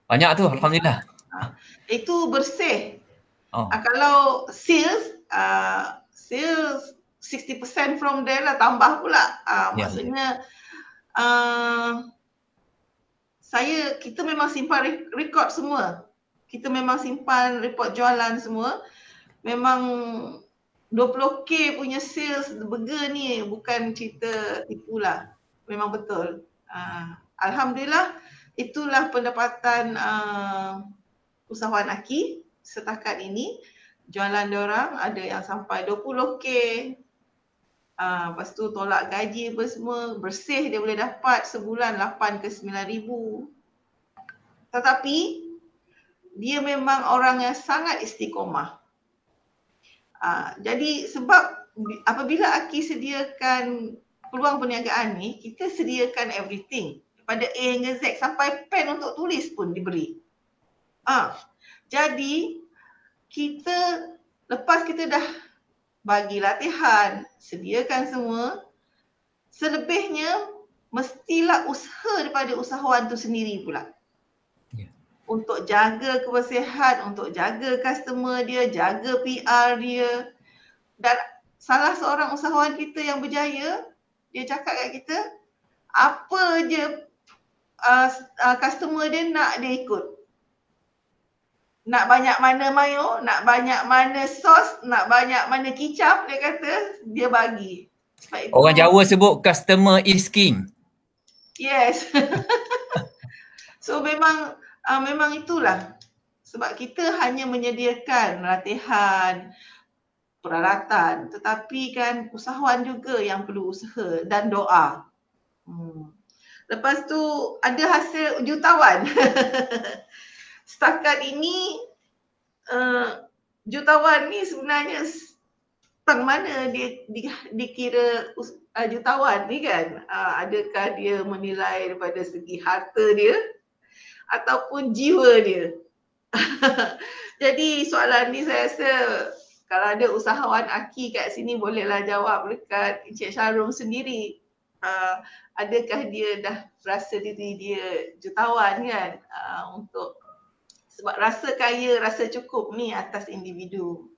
banyak tu, Alhamdulillah. Itu bersih. Kalau sales 60% from there lah, tambah pula. Maksudnya kita memang simpan rekod semua. Kita memang simpan report jualan semua. Memang 20k punya sales burger ni bukan cerita tipu lah. Memang betul. Alhamdulillah itulah pendapatan usahawan Aki setakat ini. Jualan diorang ada yang sampai 20k. Lepas tu tolak gaji apa semua. Bersih dia boleh dapat sebulan 8 ke 9 ribu. Tetapi dia memang orang yang sangat istiqomah. Jadi sebab apabila Aki sediakan peluang perniagaan ni, kita sediakan everything. Daripada A hingga Z, sampai pen untuk tulis pun diberi. Jadi kita lepas kita dah bagi latihan, sediakan semua, selebihnya mestilah usaha daripada usahawan tu sendiri pula. Untuk jaga kebersihan, untuk jaga customer dia, jaga PR dia. Dan salah seorang usahawan kita yang berjaya, dia cakap kat kita, apa je customer dia nak, dia ikut. Nak banyak mana mayo, nak banyak mana sos, nak banyak mana kicap, dia kata, dia bagi. Orang Jawa sebut customer is king. Yes. So memang itulah. Sebab kita hanya menyediakan latihan, peralatan, tetapi kan usahawan juga yang perlu usaha dan doa. Lepas tu ada hasil jutawan. Setakat ini jutawan ni sebenarnya tang mana dia dikira jutawan ni kan? Adakah dia menilai daripada segi harta dia ataupun jiwa dia? Jadi soalan ni saya rasa kalau ada usahawan Aki kat sini bolehlah jawab dekat Encik Sharum sendiri. Adakah dia dah rasa diri dia jutawan kan? Sebab rasa kaya, rasa cukup ni atas individu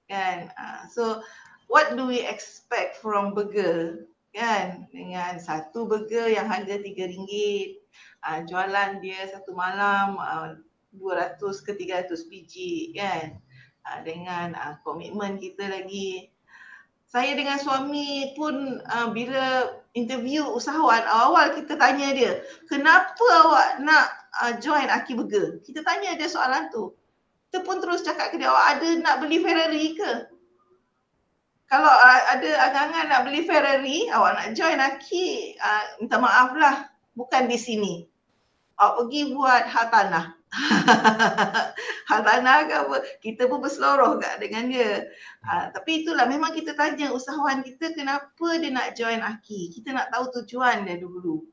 kan? So what do we expect from burger kan? Dengan satu burger yang harga RM3, jualan dia satu malam 200 ke 300 biji kan, dengan komitmen kita lagi. Saya dengan suami pun bila interview usahawan, awal kita tanya dia, kenapa awak nak join Aki Burger? Kita tanya dia soalan tu. Kita pun terus cakap ke dia, awak ada nak beli Ferrari ke? Kalau ada angan-angan nak beli Ferrari, awak nak join Aki, minta maaf lah, bukan di sini. Awak pergi buat hal tanah. Hal tanah ke apa, kita pun berseloroh kat dengan dia. Tapi itulah, memang kita tanya usahawan kita kenapa dia nak join Aki. Kita nak tahu tujuan dia dulu.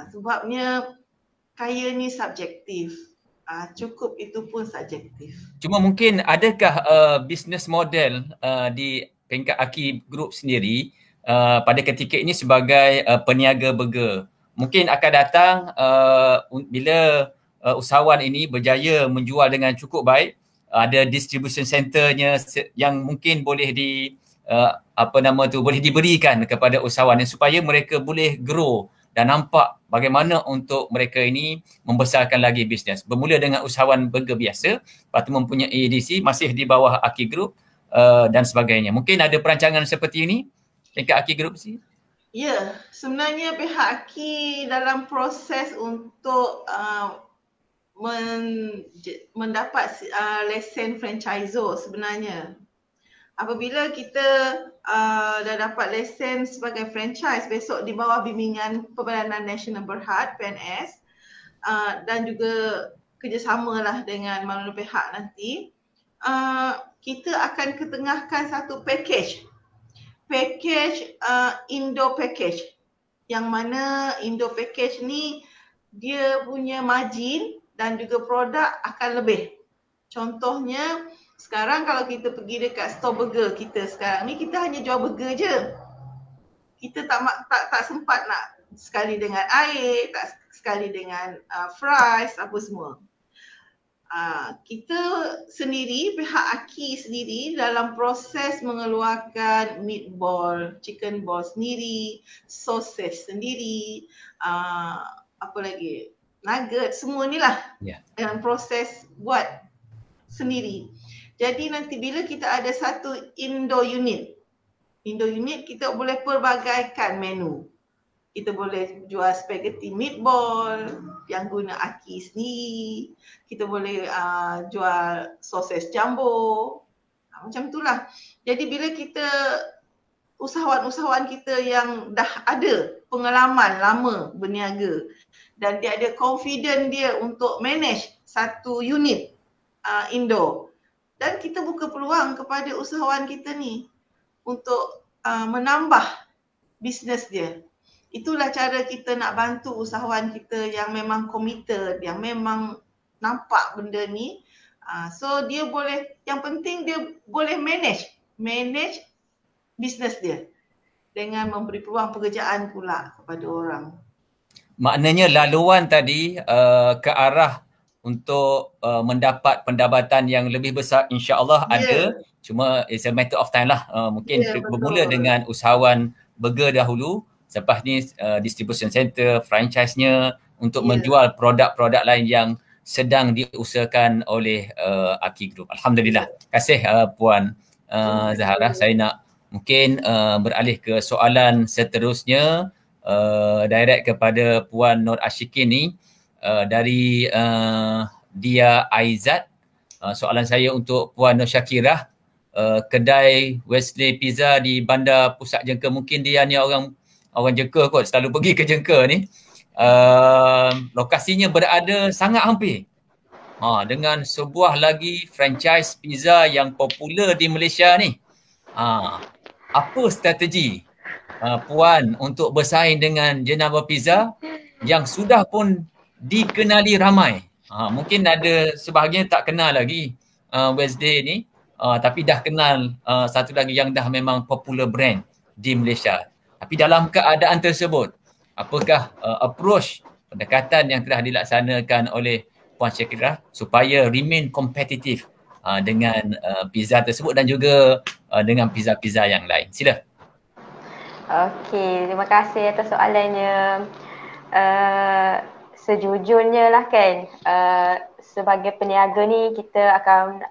Sebabnya kaya ni subjektif. Cukup itu pun subjektif. Cuma mungkin adakah business model di peringkat Aki Group sendiri pada ketika ini sebagai peniaga burger, mungkin akan datang bila usahawan ini berjaya menjual dengan cukup baik, ada distribution centernya yang mungkin boleh boleh diberikan kepada usahawan supaya mereka boleh grow dan nampak bagaimana untuk mereka ini membesarkan lagi bisnes. Bermula dengan usahawan burger biasa, lepas tu mempunyai ADC masih di bawah Aki Group dan sebagainya. Mungkin ada perancangan seperti ini dekat Aki Group sini? Ya, sebenarnya pihak Aki dalam proses untuk mendapat lesen franchisor sebenarnya. Apabila kita dah dapat lesen sebagai franchise, besok di bawah bimbingan Pembadanan Nasional Berhad PNS dan juga kerjasamalah dengan mana pihak nanti, kita akan ketengahkan satu package Indo package, yang mana Indo package ni dia punya margin dan juga produk akan lebih. Contohnya sekarang kalau kita pergi dekat store burger kita sekarang ni, kita hanya jual burger je. Kita tak sempat nak sekali dengan air, tak sekali dengan fries, apa semua. Kita sendiri, pihak Aki sendiri dalam proses mengeluarkan meatball, chicken ball sendiri, sausage sendiri, apa lagi, nugget, semua ni lah dalam proses buat sendiri. Jadi nanti bila kita ada satu Indo unit kita boleh pelbagaikan menu. Kita boleh jual spaghetti meatball yang guna Aki sendiri. Kita boleh jual sausage jumbo. Macam itulah. Jadi bila kita usahawan-usahawan kita yang dah ada pengalaman lama berniaga dan dia ada confident dia untuk manage satu unit Indo, dan kita buka peluang kepada usahawan kita ni untuk menambah bisnes dia. Itulah cara kita nak bantu usahawan kita yang memang committed, yang memang nampak benda ni. So dia boleh, yang penting dia boleh manage bisnes dia dengan memberi peluang pekerjaan pula kepada orang. Maknanya laluan tadi ke arah untuk mendapat pendapatan yang lebih besar, insya-Allah ada. Cuma it's a matter of time lah. Mungkin bermula dengan usahawan burger dahulu, selepas ni distribution center, franchise-nya untuk menjual produk-produk lain yang sedang diusahakan oleh Aki Group. Alhamdulillah. Terima kasih Puan Zahara. Saya nak mungkin beralih ke soalan seterusnya, direct kepada Puan Nur Ashikin ni. Dari Dia Aizat. Soalan saya untuk Puan Nur Syakirah, kedai Wesley Pizza di Bandar Pusat Jengker, mungkin dia ni orang Jengker kot, selalu pergi ke Jengker ni. Lokasinya berada sangat hampir dengan sebuah lagi franchise pizza yang popular di Malaysia ni. Apa strategi Puan untuk bersaing dengan jenama pizza yang sudah pun dikenali ramai? Mungkin ada sebahagian tak kenal lagi Wednesday ni, tapi dah kenal satu lagi yang dah memang popular brand di Malaysia. Tapi dalam keadaan tersebut, apakah approach pendekatan yang telah dilaksanakan oleh Puan Syakirah supaya remain kompetitif dengan pizza tersebut dan juga dengan pizza-pizza yang lain? Sila. Okey, terima kasih atas soalannya. Sejujurnya lah kan, sebagai peniaga ni kita akan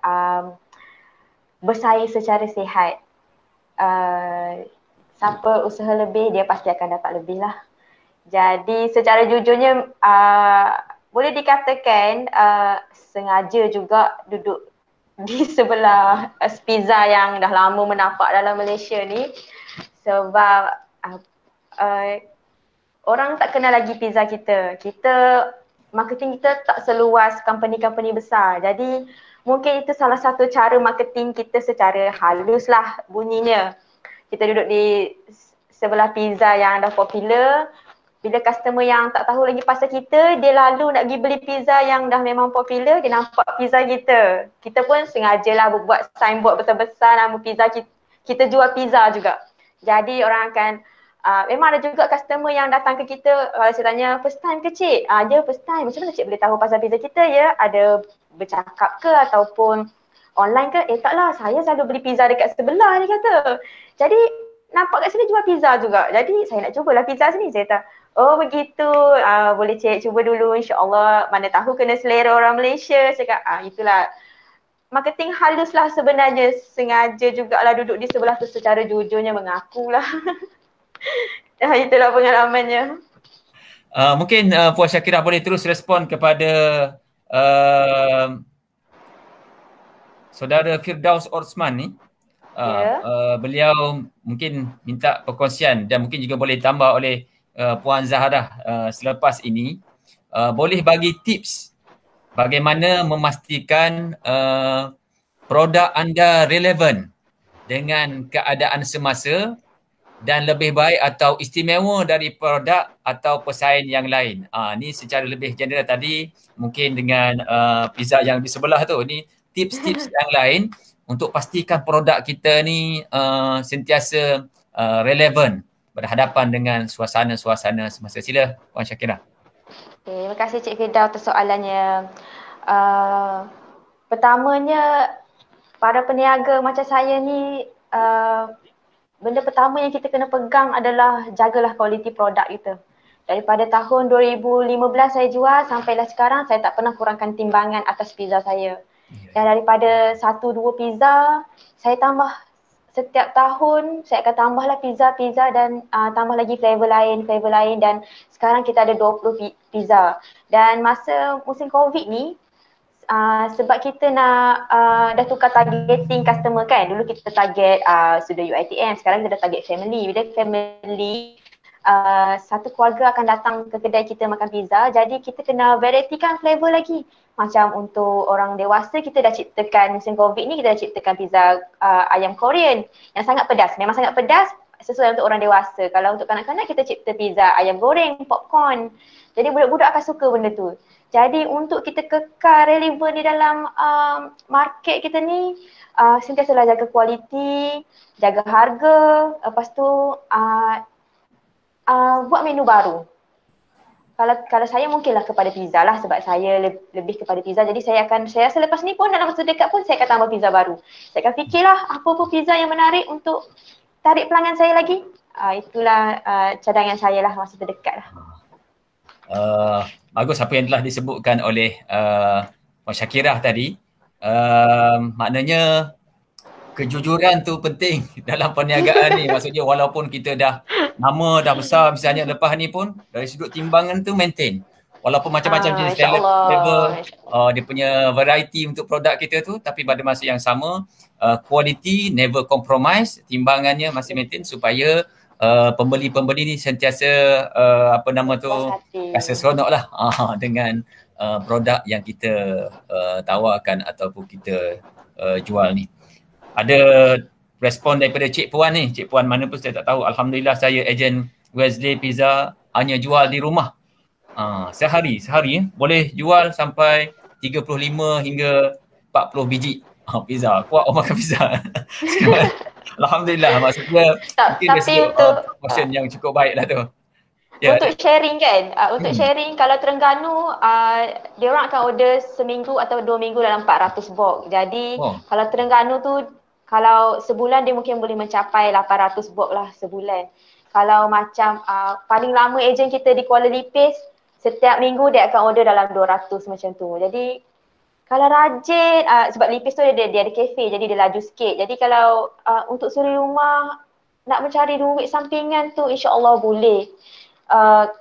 bersaing secara sihat. Siapa usaha lebih, dia pasti akan dapat lebih lah. Jadi secara jujurnya boleh dikatakan sengaja juga duduk di sebelah pizza yang dah lama menapak dalam Malaysia ni, sebab orang tak kenal lagi pizza kita. Marketing kita tak seluas company-company besar. Jadi mungkin itu salah satu cara marketing kita secara halus lah bunyinya. Kita duduk di sebelah pizza yang dah popular. Bila customer yang tak tahu lagi pasal kita, dia lalu nak pergi beli pizza yang dah memang popular, dia nampak pizza kita. Kita pun sengajalah buat signboard besar-besar nama pizza kita jual pizza juga. Jadi orang akan Memang ada juga customer yang datang ke kita, kalau saya tanya first time ke cik? Dia first time. Macam mana cik boleh tahu pasal pizza kita ya? Ada bercakap ke ataupun online ke? Taklah, saya selalu beli pizza dekat sebelah, dia kata. Jadi nampak kat sini jual pizza juga. Jadi saya nak cubalah pizza sini. Saya kata, oh begitu, boleh cik cuba dulu, insyaAllah. Mana tahu kena selera orang Malaysia. Saya kata, itulah marketing halus lah sebenarnya. Sengaja jugalah duduk di sebelah tu secara jujurnya mengakulah. Itulah pengalamannya. Mungkin Puan Syakirah boleh terus respon kepada saudara Firdaus Osman ni. Beliau mungkin minta perkongsian dan mungkin juga boleh tambah oleh Puan Zahrah selepas ini. Boleh bagi tips bagaimana memastikan produk anda relevan dengan keadaan semasa dan lebih baik atau istimewa dari produk atau pesaing yang lain. Ni secara lebih general tadi, mungkin dengan pizza yang di sebelah tu, ni tips-tips yang lain untuk pastikan produk kita ni sentiasa relevan berhadapan dengan suasana-suasana semasa. Sila Puan Syakirah. Terima kasih Cik Firdaus atas soalannya. Pertamanya, para peniaga macam saya ni, benda pertama yang kita kena pegang adalah jagalah kualiti produk kita. Daripada tahun 2015 saya jual sampailah sekarang, saya tak pernah kurangkan timbangan atas pizza saya. Dan daripada 1-2 pizza, saya tambah setiap tahun, saya akan tambahlah pizza dan tambah lagi flavor lain dan sekarang kita ada 20 pizza. Dan masa musim COVID ni, sebab kita nak dah tukar targeting customer kan. Dulu kita target sudah UiTM, sekarang kita dah target family. Bila family, satu keluarga akan datang ke kedai kita makan pizza. Jadi kita kena varietykan flavor lagi. Macam untuk orang dewasa, kita dah ciptakan musim COVID ni, kita dah ciptakan pizza ayam Korean yang sangat pedas. Memang sangat pedas, sesuai untuk orang dewasa. Kalau untuk kanak-kanak, kita cipta pizza ayam goreng, popcorn. Jadi budak-budak akan suka benda tu. Jadi untuk kita kekal relevan di dalam market kita ni, sentiasalah jaga kualiti, jaga harga, lepas tu buat menu baru. Kalau saya mungkinlah kepada pizza lah, sebab saya lebih kepada pizza. Jadi saya rasa lepas ni pun dalam masa dekat pun saya akan tambah pizza baru. Saya akan fikirlah apa-apa pizza yang menarik untuk tarik pelanggan saya lagi. Itulah cadangan saya lah masa terdekat lah. Bagus apa yang telah disebutkan oleh Puan Syakirah tadi. Maknanya kejujuran tu penting dalam perniagaan ni. Maksudnya walaupun kita nama dah besar misalnya, lepas ni pun dari sudut timbangan tu maintain. Walaupun macam-macam jenis flavor, dia punya variety untuk produk kita tu, tapi pada masa yang sama quality never compromise, timbangannya masih maintain supaya pembeli-pembeli ni sentiasa rasa seronok lah dengan produk yang kita tawarkan ataupun kita jual ni. Ada respon daripada Cik Puan ni. Cik Puan mana pun saya tak tahu. Alhamdulillah saya ejen Wesley Pizza hanya jual di rumah. Sehari boleh jual sampai 35 hingga 40 biji pizza. Kuat orang makan pizza. Alhamdulillah, maksudnya mungkin tapi untuk portion yang cukup baik lah tu. Untuk sharing kan, untuk sharing kalau Terengganu, dia orang akan order seminggu atau 2 minggu dalam 400 box. Jadi kalau Terengganu tu, kalau sebulan dia mungkin boleh mencapai 800 box lah sebulan. Kalau macam paling lama ejen kita di Kuala Lipis, setiap minggu dia akan order dalam 200 macam tu. Jadi kalau rajin, sebab Lipis tu dia ada kafe, jadi dia laju sikit. Jadi kalau untuk suri rumah nak mencari duit sampingan tu, insya-Allah boleh.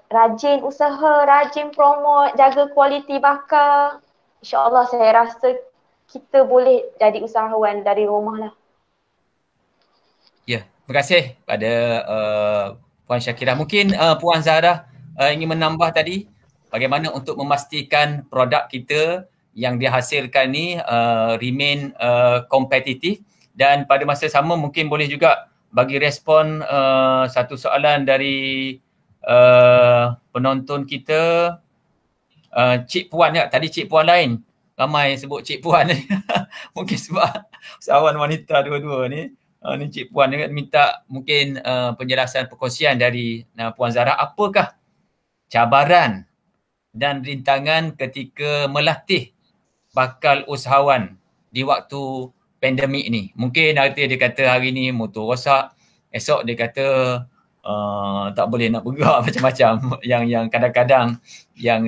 Rajin usaha, rajin promote, jaga kualiti bakar, insya-Allah saya rasa kita boleh jadi usahawan dari rumah lah. Ya, terima kasih pada Puan Syakirah. Mungkin Puan Zahrah ingin menambah tadi bagaimana untuk memastikan produk kita yang dihasilkan ni remain kompetitif, dan pada masa sama mungkin boleh juga bagi respon satu soalan dari penonton kita, Cik Puan ya. Tadi Cik Puan lain, ramai sebut Cik Puan ni. Mungkin sebab usahawan wanita dua-dua ni. Ni Cik Puan minta mungkin penjelasan perkongsian dari Puan Zahra, apakah cabaran dan rintangan ketika melatih bakal usahawan di waktu pandemik ni? Mungkin nanti dia kata hari ni motor rosak, esok dia kata tak boleh nak bergerak macam-macam yang kadang-kadang yang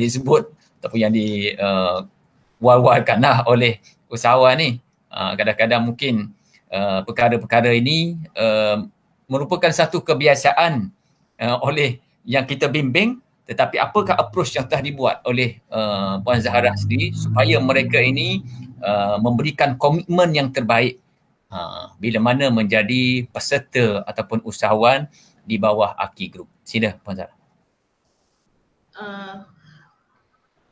disebut ataupun yang war-warkanlah oleh usahawan ni. Kadang-kadang mungkin perkara-perkara ini merupakan satu kebiasaan oleh yang kita bimbing, tetapi apakah approach yang telah dibuat oleh Puan Zahra sendiri supaya mereka ini memberikan komitmen yang terbaik bila mana menjadi peserta ataupun usahawan di bawah Aki Group. Sila Puan Zahra.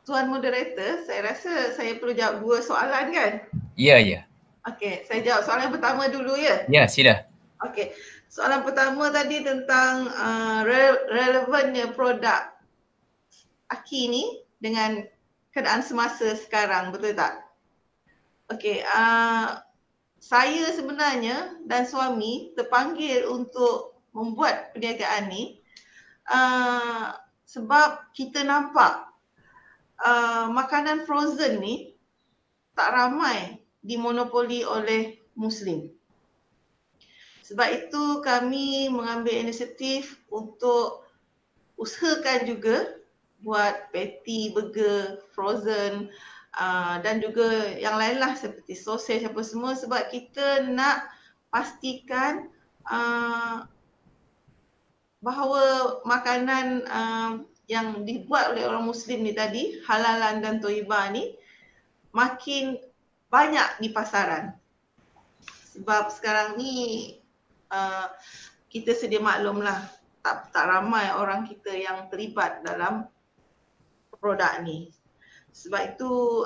Tuan Moderator, saya rasa saya perlu jawab 2 soalan kan? Ya. Okey, saya jawab soalan pertama dulu ya? Ya, sila. Okey, soalan pertama tadi tentang relevannya produk Aki ni dengan keadaan semasa sekarang, betul tak? Okey, saya sebenarnya dan suami terpanggil untuk membuat perniagaan ni sebab kita nampak makanan frozen ni tak ramai dimonopoli oleh Muslim. Sebab itu kami mengambil inisiatif untuk usahakan juga buat patty, burger, frozen dan juga yang lain lah seperti sausage apa semua, sebab kita nak pastikan bahawa makanan yang dibuat oleh orang Muslim ni tadi, halalan dan thayyibah ni makin banyak di pasaran. Sebab sekarang ni kita sedia maklumlah tak ramai orang kita yang terlibat dalam produk ni. Sebab itu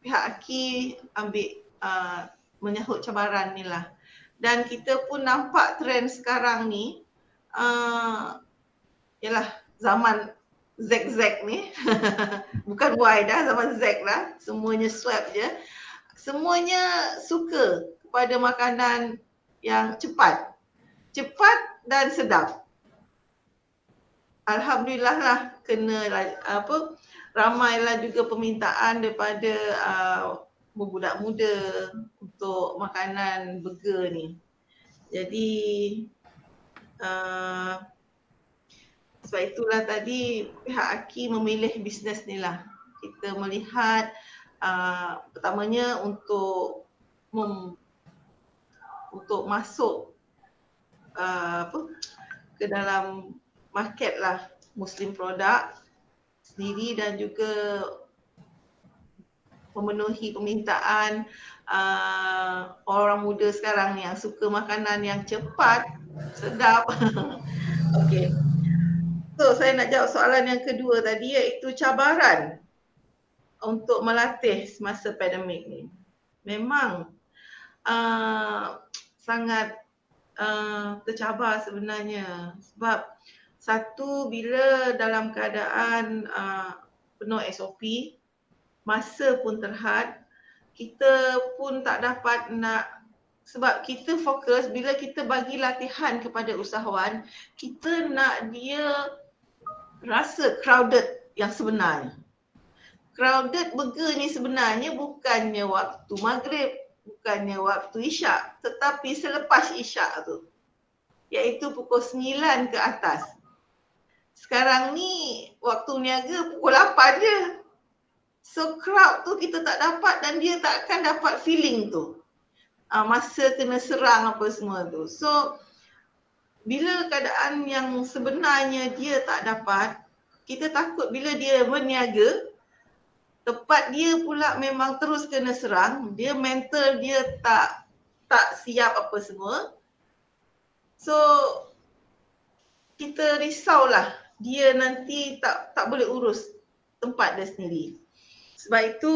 pihak Aki ambil menyahut cabaran ni lah. Dan kita pun nampak trend sekarang ni ialah zaman Z ni. Bukan Y dah, zaman Z lah. Semuanya swap je. Semuanya suka kepada makanan yang cepat. Cepat dan sedap. Alhamdulillah lah kena ramailah juga permintaan daripada budak muda untuk makanan burger ni. Jadi sebab itulah tadi pihak Aki memilih bisnes ni lah. Kita melihat pertamanya untuk masuk ke dalam market lah Muslim produk sendiri dan juga memenuhi permintaan orang muda sekarang ni yang suka makanan yang cepat, sedap. Okey. So saya nak jawab soalan yang kedua tadi, iaitu cabaran untuk melatih semasa pandemik ni. Memang sangat tercabar sebenarnya, sebab satu, bila dalam keadaan penuh SOP, masa pun terhad, kita pun tak dapat nak, sebab kita fokus bila kita bagi latihan kepada usahawan, kita nak dia rasa crowded yang sebenarnya. Crowded burger ni sebenarnya bukannya waktu maghrib, bukannya waktu isyak, tetapi selepas isyak tu, iaitu pukul 9 ke atas. Sekarang ni waktu niaga pukul 8 je. So crowd tu kita tak dapat dan dia tak akan dapat feeling tu. Masa kena serang apa semua tu. So bila keadaan yang sebenarnya dia tak dapat, kita takut bila dia berniaga, tempat dia pula memang terus kena serang, dia mental dia tak siap apa semua. So kita risaulah dia nanti tak boleh urus tempat dia sendiri. Sebab itu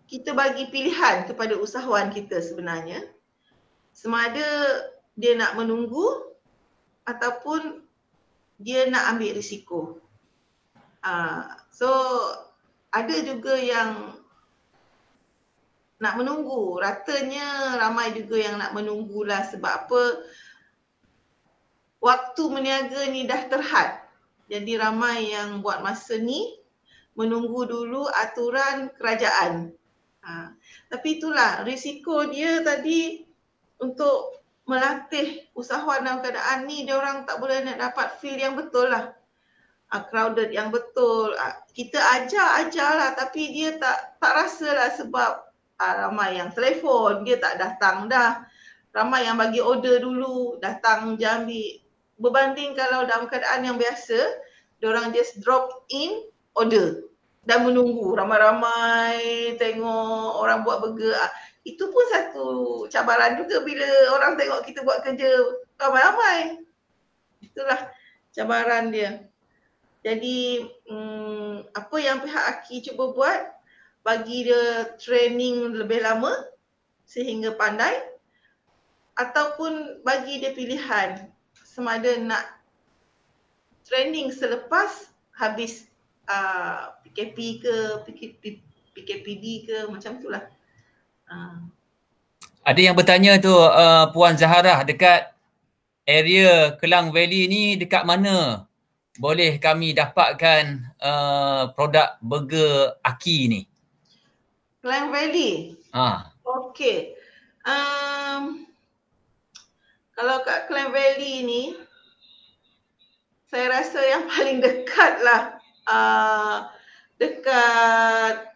kita bagi pilihan kepada usahawan kita sebenarnya, sama ada dia nak menunggu ataupun dia nak ambil risiko. So ada juga yang nak menunggu. Ratanya ramai juga yang nak menunggulah sebab apa? Waktu meniaga ni dah terhad. Jadi ramai yang buat masa ni menunggu dulu aturan kerajaan. Tapi itulah risiko dia tadi untuk melatih usahawan dalam keadaan ni, dia orang tak boleh nak dapat feel yang betul lah. Crowded yang betul. Kita ajar lah tapi dia tak rasa lah sebab ramai yang telefon, dia tak datang dah. Ramai yang bagi order dulu, datang je ambil. Berbanding kalau dalam keadaan yang biasa, diorang just drop in order dan menunggu. Ramai-ramai tengok orang buat burger. Itu pun satu cabaran juga bila orang tengok kita buat kerja ramai-ramai. Itulah cabaran dia. Jadi apa yang pihak Aki cuba buat, bagi dia training lebih lama sehingga pandai, ataupun bagi dia pilihan sama ada nak training selepas habis PKP ke, PKPD ke, macam itulah. Ada yang bertanya tu Puan Zaharah, dekat area Klang Valley ni dekat mana boleh kami dapatkan produk burger Aki ni? Klang Valley? Okey. Kalau kat Klang Valley ni, saya rasa yang paling dekat lah dekat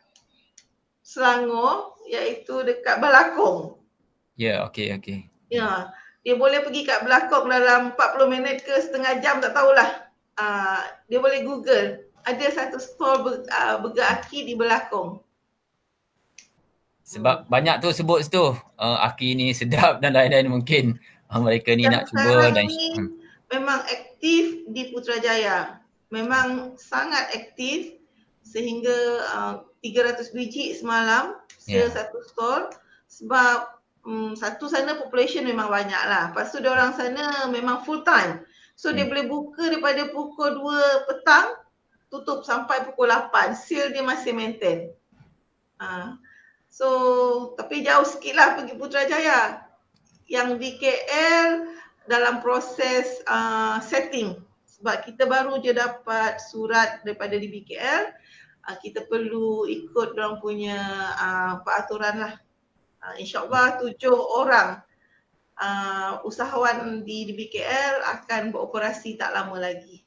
Selangor, iaitu dekat Belakong. Ya, okey. Ya, dia boleh pergi kat Belakong dalam 40 minit ke setengah jam, tak tahulah. Dia boleh Google. Ada satu stall burger Aki di Belakong. Sebab banyak tu sebut situ Aki ni sedap dan lain-lain, mungkin mereka ni nak cuba. Dan memang aktif di Putrajaya. Memang sangat aktif sehingga 300 biji semalam satu stall. Sebab satu sana population memang banyak lah. Lepas tu diorang sana memang full time. So dia boleh buka daripada pukul 2 petang tutup sampai pukul 8. Sale dia masih maintain. So tapi jauh sikit lah pergi Putrajaya. Yang di KL dalam proses setting. Sebab kita baru je dapat surat daripada DBKL. Kita perlu ikut diorang punya peraturan lah. InsyaAllah 7 orang usahawan di DBKL akan beroperasi tak lama lagi.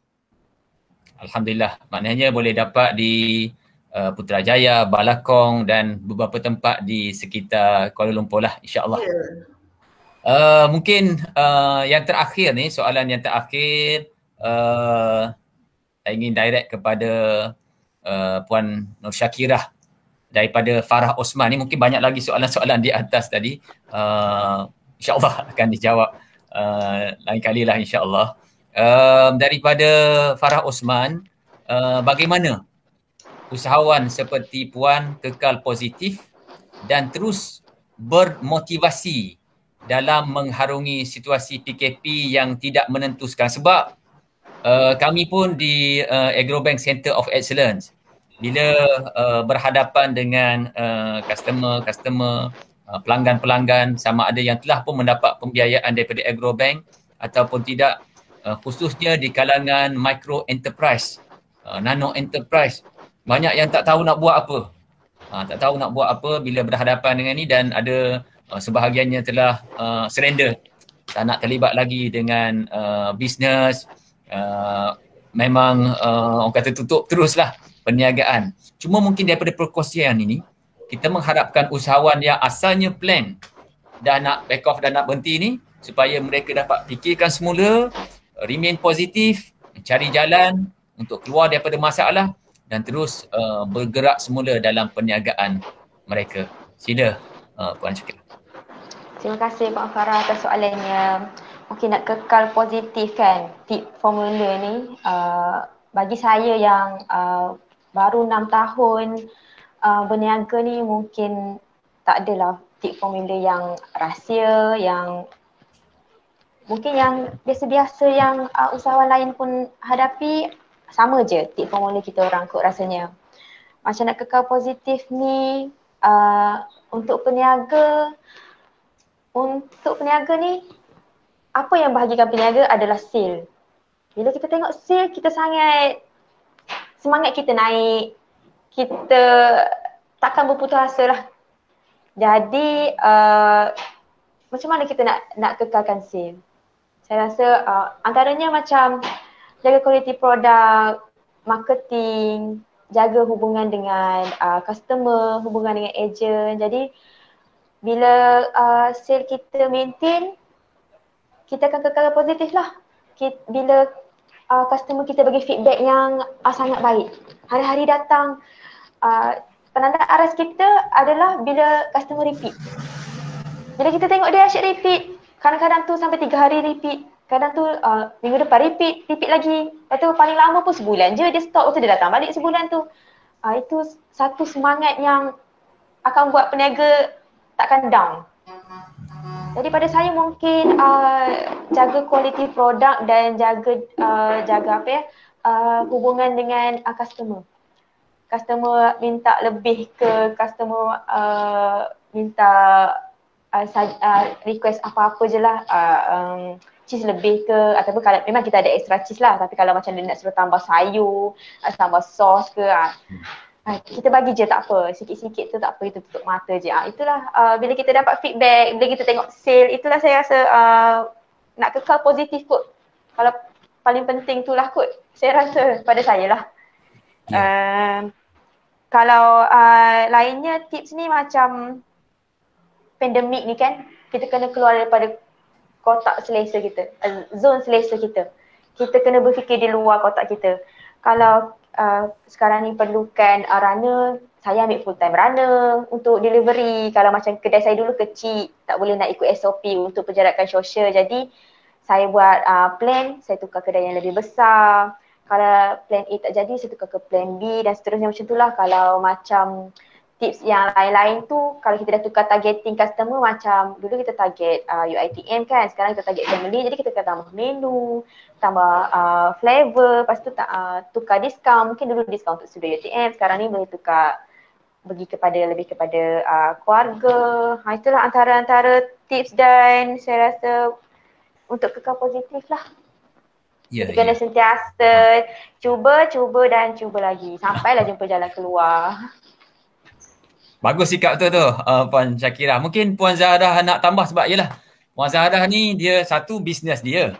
Alhamdulillah, maknanya boleh dapat di Putrajaya, Balakong dan beberapa tempat di sekitar Kuala Lumpur lah, insyaAllah. Mungkin yang terakhir ni, soalan yang terakhir, saya ingin direct kepada Puan Nur Syakirah daripada Farah Osman ni. Mungkin banyak lagi soalan-soalan di atas tadi. InsyaAllah akan dijawab lain kali lah, insyaAllah. Daripada Farah Osman, bagaimana usahawan seperti Puan kekal positif dan terus bermotivasi dalam mengharungi situasi PKP yang tidak menentukan? Sebab kami pun di Agrobank Center of Excellence, bila berhadapan dengan customer, pelanggan-pelanggan, sama ada yang telah pun mendapat pembiayaan daripada Agrobank ataupun tidak, khususnya di kalangan micro enterprise, nano enterprise, banyak yang tak tahu nak buat apa. Tak tahu nak buat apa bila berhadapan dengan ni, dan ada sebahagiannya telah surrender, tak nak terlibat lagi dengan bisnes. Memang orang kata tutup teruslah perniagaan. Cuma mungkin daripada perkongsian ini, kita mengharapkan usahawan yang asalnya plan dah nak back off dan nak berhenti ni, supaya mereka dapat fikirkan semula, remain positif, cari jalan untuk keluar daripada masalah dan terus bergerak semula dalam perniagaan mereka. Sila Puan Syakirah. Terima kasih Puan Farah atas soalannya. Mungkin nak kekal positif kan, tip formula ni bagi saya yang baru 6 tahun berniaga ni, mungkin tak adalah tip formula yang rahsia, yang mungkin yang biasa-biasa yang usahawan lain pun hadapi. Sama je tip formula kita orang kot rasanya. Macam nak kekal positif ni, Untuk peniaga ni, apa yang bahagikan peniaga adalah sale. Bila kita tengok sale, kita semangat kita naik. Kita takkan berputus asa lah. Jadi macam mana kita nak kekalkan sale? Saya rasa antaranya macam jaga kualiti produk, marketing, jaga hubungan dengan customer, hubungan dengan ejen. Jadi bila sale kita maintain, kita akan kekal positif lah. Bila customer kita bagi feedback yang sangat baik, hari-hari datang, penanda aras kita adalah bila customer repeat. Bila kita tengok dia asyik repeat, kadang-kadang tu sampai 3 hari repeat, kadang tu minggu depan repeat lagi. Lepas tu paling lama pun sebulan je dia stop, lepas tu dia datang balik sebulan tu. Itu satu semangat yang akan buat peniaga takkan down. Jadi pada saya mungkin jaga kualiti produk dan jaga hubungan dengan customer. Customer minta lebih ke, customer minta request apa-apa je lah, cheese lebih ke, ataupun kalau memang kita ada extra cheese lah, tapi kalau macam dia nak suruh tambah sayur, tambah sos ke, kita bagi je tak apa, sikit-sikit tu tak apa, kita tutup mata je. Itulah bila kita dapat feedback, bila kita tengok sale, itulah saya rasa nak kekal positif kot. Kalau paling penting tu lah kot, saya rasa pada saya lah. Kalau lainnya tips ni macam pandemik ni kan, kita kena keluar daripada kotak selesa kita, zon selesa kita. Kita kena berfikir di luar kotak kita. Kalau sekarang ni perlukan runner, saya ambil full time runner untuk delivery. Kalau macam kedai saya dulu kecil, tak boleh nak ikut SOP untuk penjarakan sosial. Jadi saya buat plan, saya tukar kedai yang lebih besar. Kalau plan A tak jadi, saya tukar ke plan B dan seterusnya macam itulah. Kalau macam tips yang lain-lain tu, kalau kita dah tukar targeting customer, macam dulu kita target UITM kan, sekarang kita target family, jadi kita akan tambah menu, tambah flavor, lepas tu tukar diskaun. Mungkin dulu diskaun untuk studio UITM, sekarang ni boleh tukar lebih kepada keluarga. Itulah antara tips dan saya rasa untuk kekal positif lah. Kita kena sentiasa cuba dan cuba lagi sampailah jumpa jalan keluar. Bagus sikap tu Puan Syakirah. Mungkin Puan Zahrah nak tambah sebab yelah Puan Zahrah ni dia satu bisnes dia.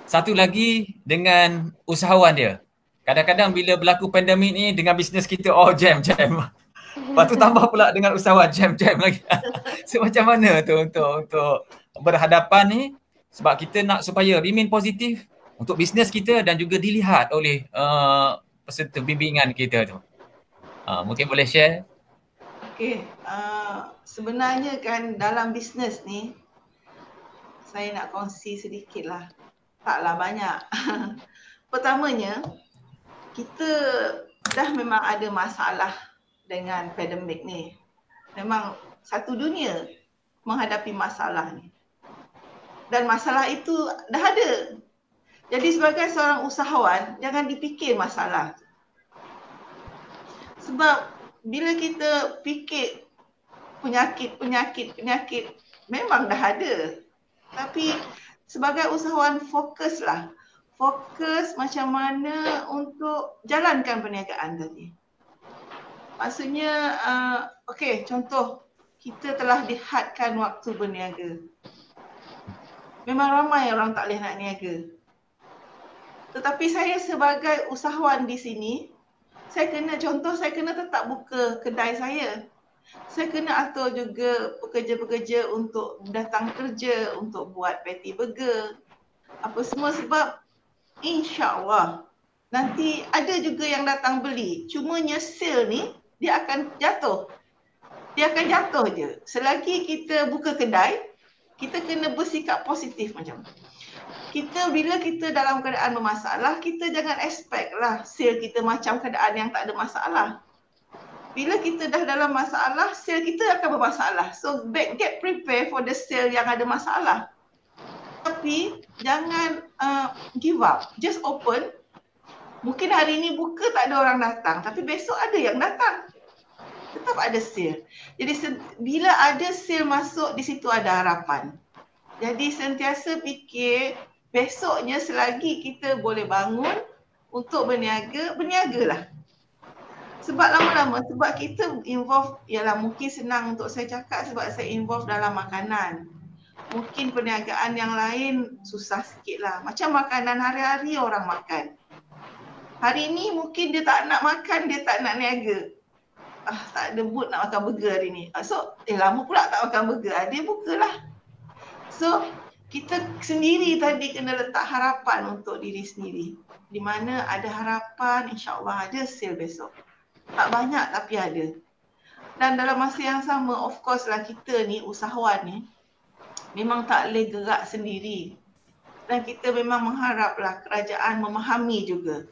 Satu lagi dengan usahawan dia. Kadang-kadang bila berlaku pandemik ni dengan bisnes kita jam. Lepas tu tambah pula dengan usahawan jam lagi. So macam mana tu untuk berhadapan ni, sebab kita nak supaya remain positif untuk bisnes kita dan juga dilihat oleh peserta bimbingan kita tu. Mungkin boleh share? Okey, sebenarnya kan dalam bisnes ni saya nak kongsi sedikit lah. Taklah banyak. Pertamanya, kita dah memang ada masalah dengan pandemik ni. Memang satu dunia menghadapi masalah ni. Dan masalah itu dah ada. Jadi sebagai seorang usahawan, jangan dipikir masalah. Sebab bila kita fikir penyakit memang dah ada. Tapi sebagai usahawan fokuslah. Fokus macam mana untuk jalankan perniagaan tadi. Maksudnya, contoh kita telah dihadkan waktu berniaga. Memang ramai orang tak boleh nak niaga. Tetapi saya sebagai usahawan di sini, saya kena tetap buka kedai saya. Saya kena atur juga pekerja-pekerja untuk datang kerja, untuk buat patty burger. Apa semua sebab insya-Allah nanti ada juga yang datang beli. Cumanya sale ni dia akan jatuh. Dia akan jatuh je. Selagi kita buka kedai, kita kena bersikap positif macam tu. Bila kita dalam keadaan bermasalah, kita jangan expect lah sale kita macam keadaan yang tak ada masalah. Bila kita dah dalam masalah, sale kita akan bermasalah. So get prepare for the sale yang ada masalah. Tapi jangan give up. Just open. Mungkin hari ni buka tak ada orang datang, tapi besok ada yang datang. tetap ada sale. Jadi bila ada sale masuk, di situ ada harapan. Jadi sentiasa fikir besoknya selagi kita boleh bangun untuk berniaga, berniagalah. Sebab lama-lama, sebab kita involve, ialah mungkin senang untuk saya cakap sebab saya involve dalam makanan. Mungkin perniagaan yang lain susah sikit lah. Macam makanan hari-hari orang makan. Hari ni mungkin dia tak nak makan, dia tak nak niaga. Tak ada mood nak makan burger hari ni. So, lama pula tak makan burger. Dia bukalah. So, kita sendiri tadi kena letak harapan untuk diri sendiri. Di mana ada harapan, insyaAllah ada sale besok. Tak banyak tapi ada. Dan dalam masa yang sama, of course lah kita ni, usahawan ni, memang tak boleh gerak sendiri. Dan kita memang mengharaplah kerajaan memahami juga.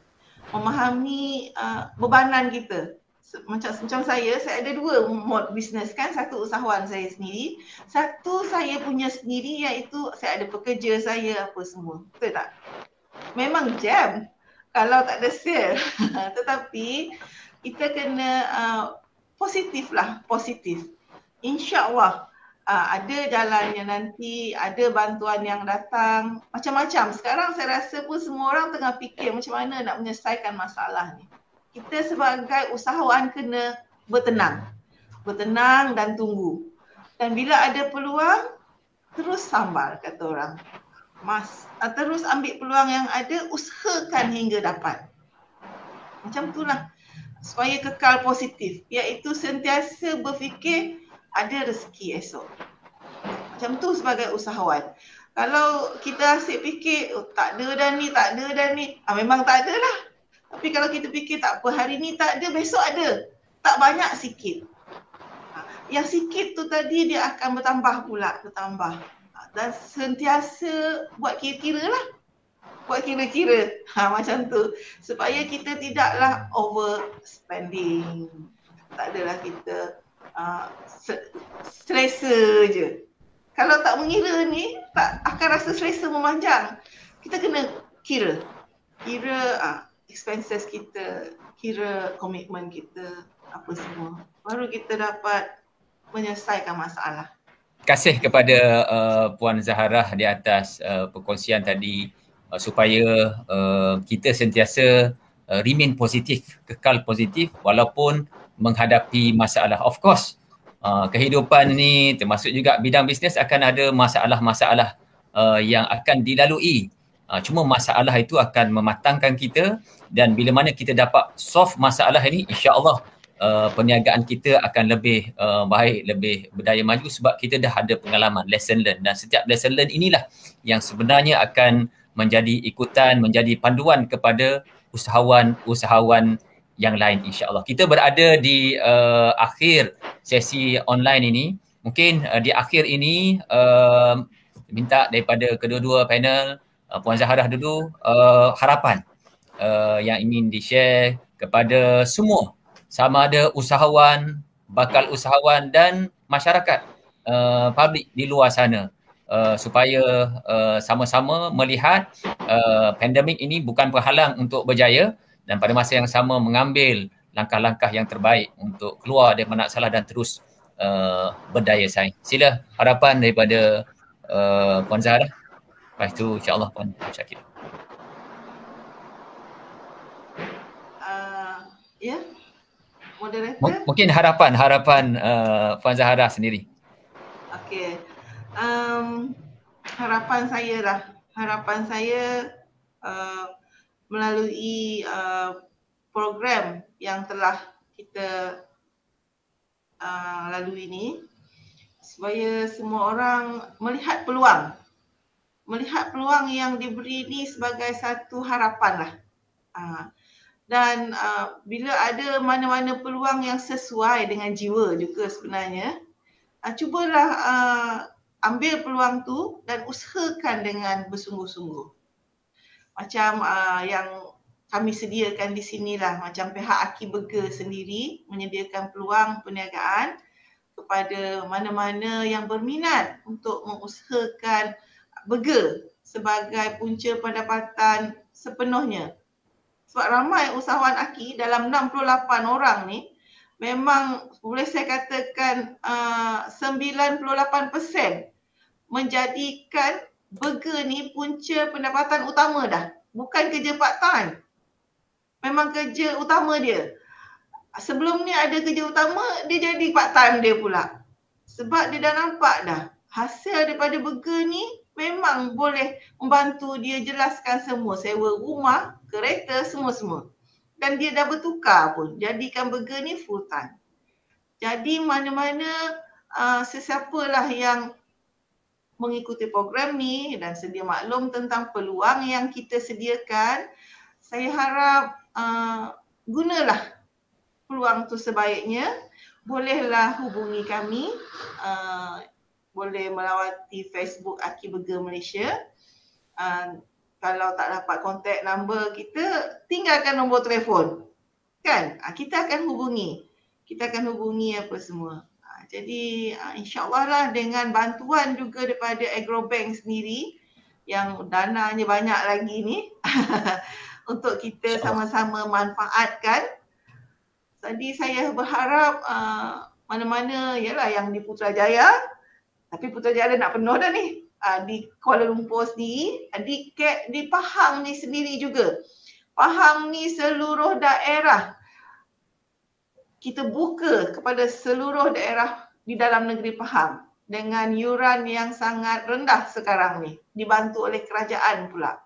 Memahami bebanan kita. Macam saya ada dua mod bisnes kan. Satu usahawan saya sendiri. Satu saya punya sendiri iaitu saya ada pekerja saya apa semua. Betul tak? Memang jam kalau tak ada sale. Tetapi kita kena positif lah, positif. InsyaAllah ada jalannya nanti, ada bantuan yang datang, macam-macam. Sekarang saya rasa pun semua orang tengah fikir macam mana nak menyelesaikan masalah ni. Kita sebagai usahawan kena bertenang. Bertenang dan tunggu. Dan bila ada peluang, terus sambal kata orang. Terus ambil peluang yang ada, usahakan hingga dapat. Macam itulah. Supaya kekal positif, iaitu sentiasa berfikir ada rezeki esok. Macam tu sebagai usahawan. Kalau kita asyik fikir tak ada dah ni, tak ada dah ni, memang tak ada lah. Tapi kalau kita fikir tak apa, hari ni tak ada, besok ada. Tak banyak, sikit. Yang sikit tu tadi dia akan bertambah pula, bertambah. Dan sentiasa buat kira-kira lah. Buat kira-kira macam tu supaya kita tidaklah overspending. Tak adalah kita selesa je. Kalau tak mengira ni tak akan rasa selesa memanjang. Kita kena kira expenses kita, kira komitmen kita apa semua. Baru kita dapat menyelesaikan masalah. Terima kasih kepada Puan Zaharah di atas perkongsian tadi. Supaya kita sentiasa remain positif, kekal positif walaupun menghadapi masalah. Of course, kehidupan ni termasuk juga bidang bisnes akan ada masalah-masalah yang akan dilalui. Cuma masalah itu akan mematangkan kita dan bila mana kita dapat solve masalah ini, insya-Allah perniagaan kita akan lebih baik, lebih berdaya maju sebab kita dah ada pengalaman, lesson learn, dan setiap lesson learn inilah yang sebenarnya akan menjadi ikutan, menjadi panduan kepada usahawan-usahawan yang lain, insya-Allah. Kita berada di akhir sesi online ini. Mungkin di akhir ini minta daripada kedua-dua panel, Puan Zaharah dulu, harapan yang ingin di-share kepada semua, sama ada usahawan, bakal usahawan dan masyarakat publik di luar sana. Supaya sama-sama melihat pandemik ini bukan penghalang untuk berjaya dan pada masa yang sama mengambil langkah-langkah yang terbaik untuk keluar dari masalah dan terus berdaya saing. Sila harapan daripada Puan Zaharah. Lepas itu insya-Allah Puan Syakir. Ya. Moderator. Mungkin harapan Puan Zaharah sendiri. Okey. Harapan saya melalui program yang telah kita lalui ini supaya semua orang melihat peluang yang diberi ini sebagai satu harapan lah. Dan bila ada mana-mana peluang yang sesuai dengan jiwa juga sebenarnya, cubalah ambil peluang tu dan usahakan dengan bersungguh-sungguh. Macam yang kami sediakan di sinilah, macam pihak Aki Burger sendiri menyediakan peluang perniagaan kepada mana-mana yang berminat untuk mengusahakan burger sebagai punca pendapatan sepenuhnya. Sebab ramai usahawan Aki, dalam 68 orang ni, memang boleh saya katakan 98% menjadikan burger ni punca pendapatan utama dah. Bukan kerja part time. Memang kerja utama dia. Sebelum ni ada kerja utama, dia jadi part time dia pula. Sebab dia dah nampak dah hasil daripada burger ni memang boleh membantu dia jelaskan semua. Sewa rumah, kereta, semua-semua. Dan dia dah bertukar pun. Jadikan burger ni full time. Jadi mana-mana sesiapalah yang mengikuti program ni dan sedia maklum tentang peluang yang kita sediakan, saya harap gunalah peluang tu sebaiknya. Bolehlah hubungi kami, boleh melawati Facebook Aki Burger Malaysia. Kalau tak dapat kontak number kita, tinggalkan nombor telefon. Kan? Kita akan hubungi. Kita akan hubungi apa semua. Jadi insyaAllah lah dengan bantuan juga daripada Agrobank sendiri yang dananya banyak lagi ni untuk kita sama-sama manfaatkan. Jadi saya berharap mana-mana ialah yang di Putrajaya, tapi Putrajaya nak penuh dah ni. Di Kuala Lumpur sendiri, di Pahang ni sendiri juga. Pahang ni seluruh daerah. Kita buka kepada seluruh daerah di dalam negeri Pahang dengan yuran yang sangat rendah sekarang ni. Dibantu oleh kerajaan pula.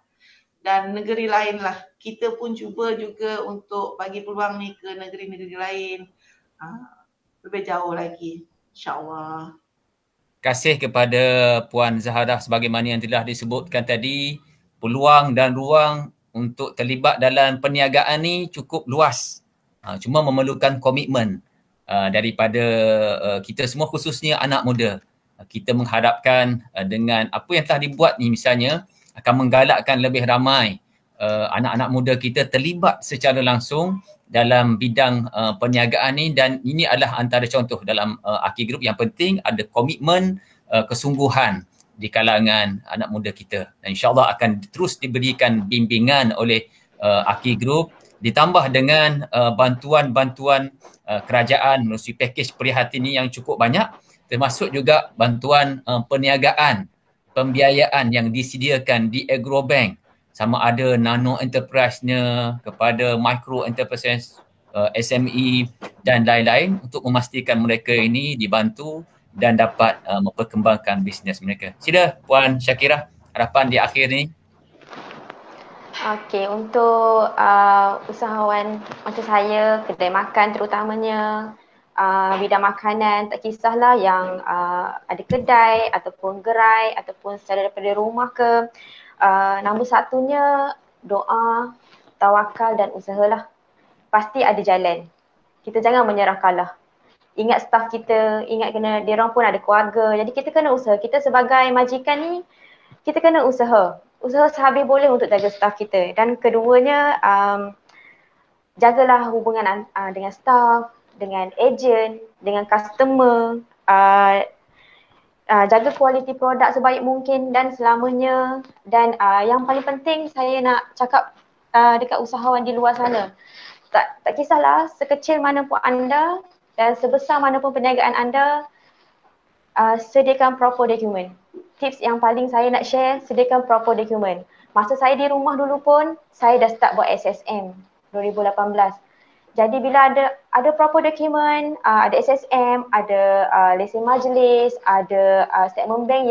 Dan negeri lain lah. Kita pun cuba juga untuk bagi peluang ni ke negeri-negeri lain. Lebih jauh lagi. InsyaAllah. Terima kasih kepada Puan Zahara sebagaimana yang telah disebutkan tadi. Peluang dan ruang untuk terlibat dalam perniagaan ni cukup luas. Cuma memerlukan komitmen daripada kita semua, khususnya anak muda. Kita mengharapkan dengan apa yang telah dibuat ni misalnya akan menggalakkan lebih ramai anak-anak muda kita terlibat secara langsung dalam bidang perniagaan ni, dan ini adalah antara contoh dalam Aki Group. Yang penting ada komitmen, kesungguhan di kalangan anak muda kita, dan insyaAllah akan terus diberikan bimbingan oleh Aki Group, ditambah dengan bantuan-bantuan kerajaan melalui pakej prihatini yang cukup banyak, termasuk juga bantuan perniagaan, pembiayaan yang disediakan di Agrobank, sama ada nano enterprise-nya kepada micro enterprise, SME dan lain-lain, untuk memastikan mereka ini dibantu dan dapat memperkembangkan bisnes mereka. Sila Puan Syakirah, harapan di akhir ni. Okey, untuk usahawan macam saya, kedai makan terutamanya, bidang makanan, tak kisahlah yang ada kedai ataupun gerai ataupun secara daripada rumah ke, nombor satunya doa, tawakal dan usahalah. Pasti ada jalan. Kita jangan menyerah kalah. Ingat staff kita, ingat kena diorang pun ada keluarga. Jadi kita kena usaha. Kita sebagai majikan ni, kita kena usaha. Usaha sehabis boleh untuk jaga staff kita. Dan keduanya, jagalah hubungan dengan staff, dengan ejen, dengan customer, jaga kualiti produk sebaik mungkin dan selamanya. Dan yang paling penting saya nak cakap dekat usahawan di luar sana, tak kisahlah sekecil mana pun anda dan sebesar mana pun perniagaan anda, sediakan proper dokumen. Tips yang paling saya nak share, sediakan proper dokumen. Masa saya di rumah dulu pun, saya dah start buat SSM 2018. Jadi bila ada proper dokumen, ada SSM, ada lesen majlis, ada statement bank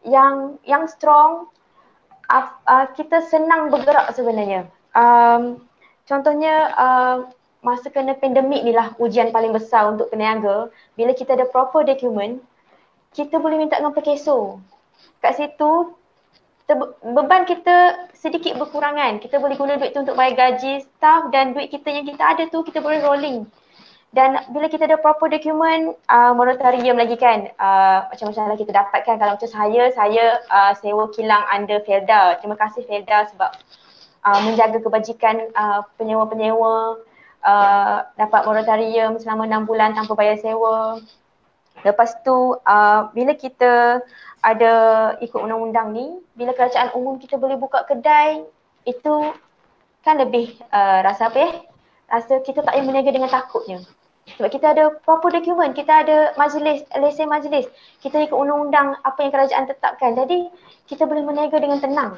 yang strong, kita senang bergerak sebenarnya. Contohnya masa kena pandemik ni lah ujian paling besar untuk peniaga. Bila kita ada proper dokumen, kita boleh minta dengan perkeso. Kat situ beban kita sedikit berkurangan. Kita boleh guna duit tu untuk bayar gaji staff, dan duit kita yang kita ada tu kita boleh rolling. Dan bila kita ada proper dokumen, moratorium lagi kan, macam-macam lah kita dapatkan. Kalau macam saya sewa kilang under Felda. Terima kasih Felda sebab menjaga kebajikan penyewa-penyewa, dapat moratorium selama 6 bulan tanpa bayar sewa. Lepas tu bila kita ada ikut undang-undang ni, bila kerajaan umum kita boleh buka kedai, itu kan lebih rasa apa ya? Rasa kita tak payah berniaga dengan takutnya. Sebab kita ada proper dokumen, kita ada majlis, lesen majlis. Kita ikut undang-undang apa yang kerajaan tetapkan. Jadi kita boleh berniaga dengan tenang.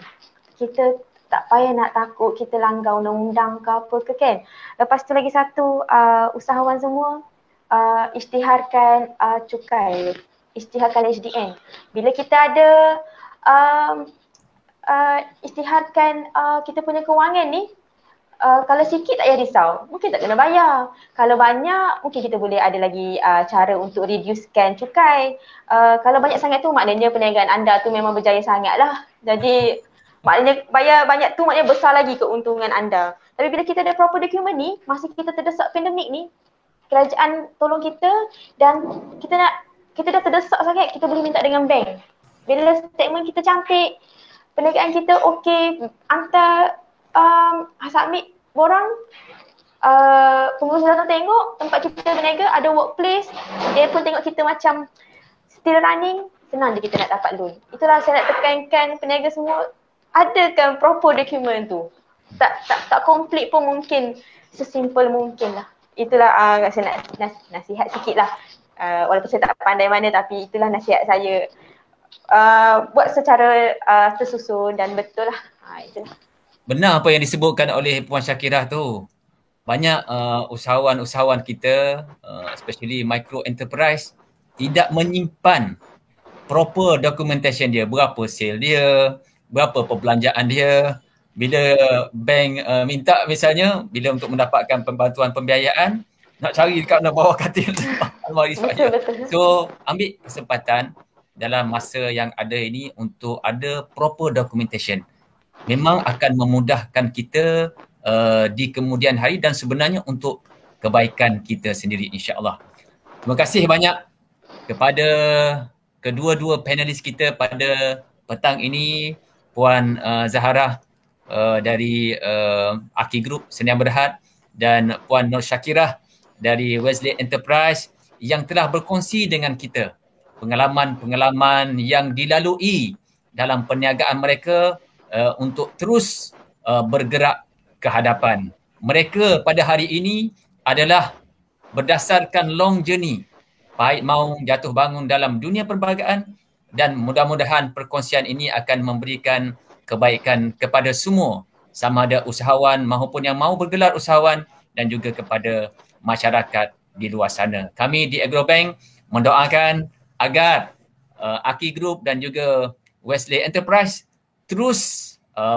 Kita tak payah nak takut kita langgar undang-undang ke apa ke kan. Lepas tu lagi satu, usahawan semua isytiharkan cukai, isytiharkan HDN. Bila kita ada isytiharkan kita punya kewangan ni, kalau sikit tak payah risau, mungkin tak kena bayar. Kalau banyak, mungkin kita boleh ada lagi cara untuk reducekan cukai. Kalau banyak sangat tu maknanya perniagaan anda tu memang berjaya sangat lah. Jadi maknanya bayar banyak tu maknanya besar lagi keuntungan anda. Tapi bila kita ada proper dokumen ni, masa kita terdesak pandemik ni, kerajaan tolong kita dan kita dah terdesak sangat, kita boleh minta dengan bank. Bila statement kita cantik, perniagaan kita okey, hantar submit borang, pengurus datang tengok tempat kita berniaga, ada workplace, dia pun tengok kita macam still running, senang je kita nak dapat loan. Itulah saya nak tekankan peniaga semua, adakan proper dokumen tu. Tak komplit pun mungkin sesimpel mungkin lah. Itulah saya nak nasihat sikit lah. Walaupun saya tak pandai mana, tapi itulah nasihat saya. Buat secara tersusun dan betul lah. Itulah. Benar apa yang disebutkan oleh Puan Syakirah tu. Banyak usahawan-usahawan kita, especially micro enterprise, tidak menyimpan proper documentation dia. Berapa sale dia, berapa perbelanjaan dia. Bila bank minta misalnya, bila untuk mendapatkan pembantuan pembiayaan, nak cari dekat bawah katil almari saja. So ambil kesempatan dalam masa yang ada ini untuk ada proper documentation. Memang akan memudahkan kita di kemudian hari dan sebenarnya untuk kebaikan kita sendiri, insya-Allah. Terima kasih banyak kepada kedua-dua panelis kita pada petang ini, Puan Zaharah dari Aki Group Sdn Bhd dan Puan Nur Syakirah dari Wesley Enterprise yang telah berkongsi dengan kita pengalaman-pengalaman yang dilalui dalam perniagaan mereka untuk terus bergerak ke hadapan. Mereka pada hari ini adalah berdasarkan long journey, pahit maung jatuh bangun dalam dunia perniagaan, dan mudah-mudahan perkongsian ini akan memberikan kebaikan kepada semua, sama ada usahawan maupun yang mahu bergelar usahawan dan juga kepada masyarakat di luar sana. Kami di Agrobank mendoakan agar Aki Group dan juga Wesley Enterprise terus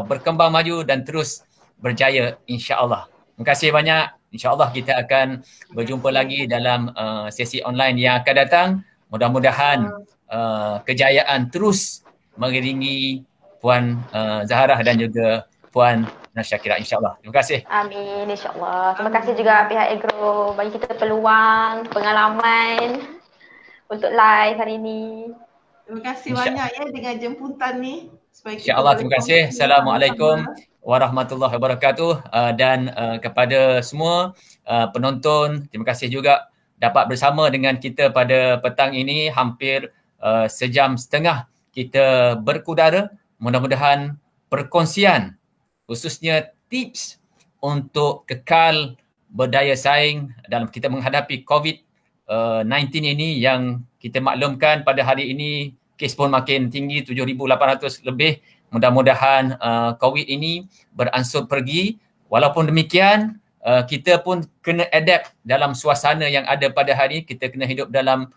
berkembang maju dan terus berjaya, insya-Allah. Terima kasih banyak. InsyaAllah kita akan berjumpa lagi dalam sesi online yang akan datang. Mudah-mudahan kejayaan terus mengiringi Puan Zaharah dan juga Puan Syakirah, insyaAllah. Terima kasih. Amin, insyaAllah. Terima kasih juga pihak Agro bagi kita peluang, pengalaman untuk live hari ini. Terima kasih banyak ya dengan jemputan ni. InsyaAllah, terima kasih. Assalamualaikum warahmatullahi wabarakatuh. Dan kepada semua penonton, terima kasih juga dapat bersama dengan kita pada petang ini. Hampir sejam setengah kita berkudara. Mudah-mudahan perkongsian, khususnya tips untuk kekal berdaya saing dalam kita menghadapi COVID-19 ini yang kita maklumkan pada hari ini kes pun makin tinggi, 7,800 lebih. Mudah-mudahan COVID ini beransur pergi. Walaupun demikian, kita pun kena adapt dalam suasana yang ada pada hari ini. Kita kena hidup dalam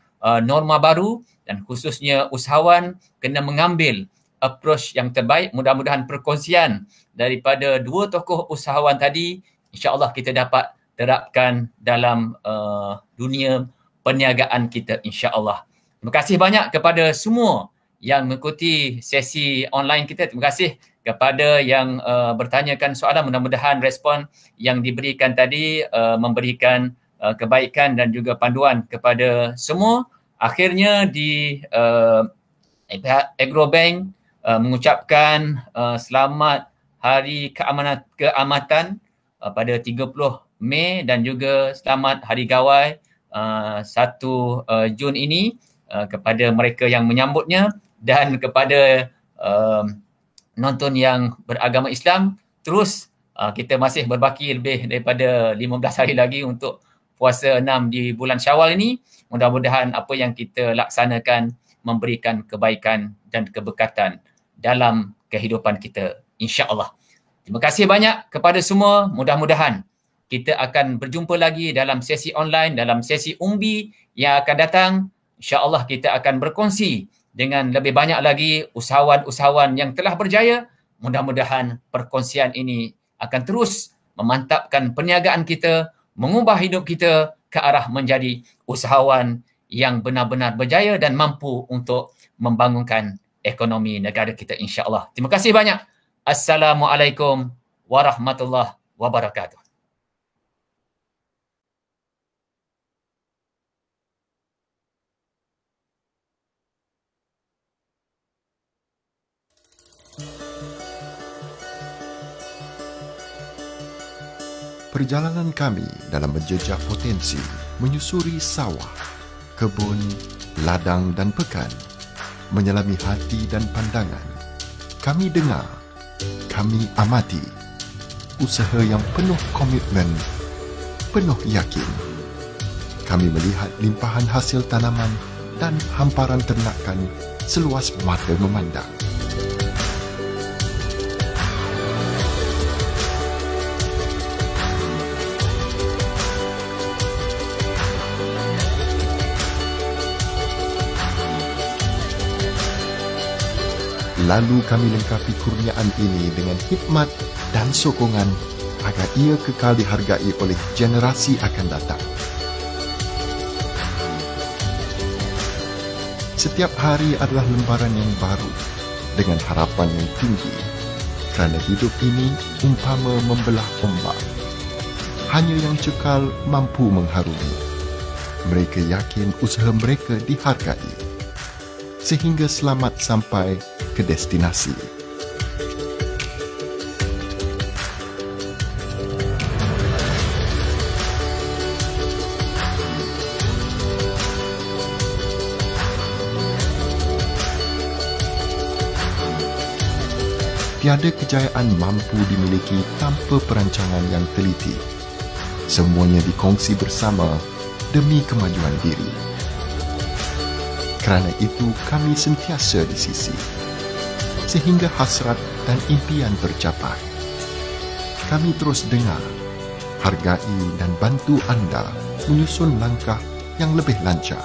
norma baru dan khususnya usahawan kena mengambil approach yang terbaik. Mudah-mudahan perkongsian daripada dua tokoh usahawan tadi, insya-Allah kita dapat terapkan dalam dunia perniagaan kita, insya-Allah. Terima kasih banyak kepada semua yang mengikuti sesi online kita. Terima kasih kepada yang bertanyakan soalan. Mudah-mudahan respon yang diberikan tadi memberikan kebaikan dan juga panduan kepada semua. Akhirnya di Agrobank mengucapkan selamat Hari Keamatan pada 30 Mei dan juga selamat Hari Gawai 1 Jun ini kepada mereka yang menyambutnya, dan kepada penonton yang beragama Islam, terus kita masih berbaki lebih daripada 15 hari lagi untuk puasa 6 di bulan Syawal ini. Mudah-mudahan apa yang kita laksanakan memberikan kebaikan dan keberkatan dalam kehidupan kita, insya-Allah. Terima kasih banyak kepada semua. Mudah-mudahan kita akan berjumpa lagi dalam sesi online, dalam sesi umbi yang akan datang. InsyaAllah kita akan berkongsi dengan lebih banyak lagi usahawan-usahawan yang telah berjaya. Mudah-mudahan perkongsian ini akan terus memantapkan perniagaan kita, mengubah hidup kita ke arah menjadi usahawan yang benar-benar berjaya dan mampu untuk membangunkan ekonomi negara kita, insya-Allah. Terima kasih banyak. Assalamualaikum warahmatullahi wabarakatuh. Perjalanan kami dalam menjejak potensi, menyusuri sawah, kebun, ladang dan pekan, menyelami hati dan pandangan. Kami dengar, kami amati, usaha yang penuh komitmen, penuh yakin. Kami melihat limpahan hasil tanaman dan hamparan ternakan seluas mata memandang. Lalu kami lengkapi kurniaan ini dengan hikmat dan sokongan agar ia kekal dihargai oleh generasi akan datang. Setiap hari adalah lembaran yang baru dengan harapan yang tinggi, kerana hidup ini umpama membelah ombak. Hanya yang cekal mampu mengharungi. Mereka yakin usaha mereka dihargai, sehingga selamat sampai ke destinasi. Tiada kejayaan mampu dimiliki tanpa perancangan yang teliti. Semuanya dikongsi bersama demi kemajuan diri. Kerana itu kami sentiasa di sisi, sehingga hasrat dan impian tercapai. Kami terus dengar, hargai dan bantu anda menyusun langkah yang lebih lancar.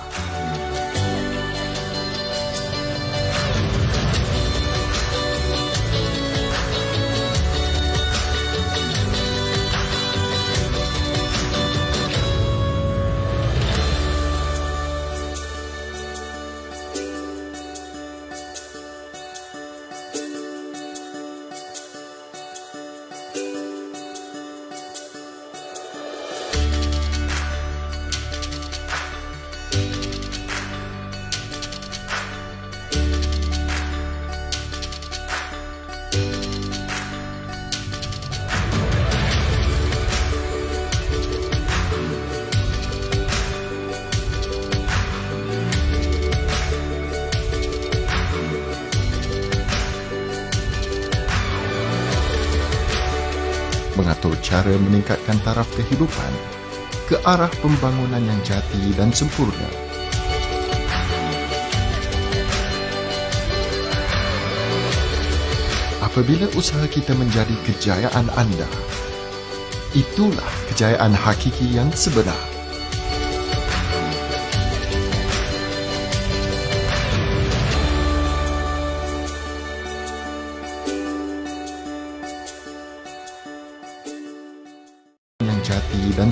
Mengatur cara meningkatkan taraf kehidupan ke arah pembangunan yang jati dan sempurna. Apabila usaha kita menjadi kejayaan anda, itulah kejayaan hakiki yang sebenar. Yang jati dan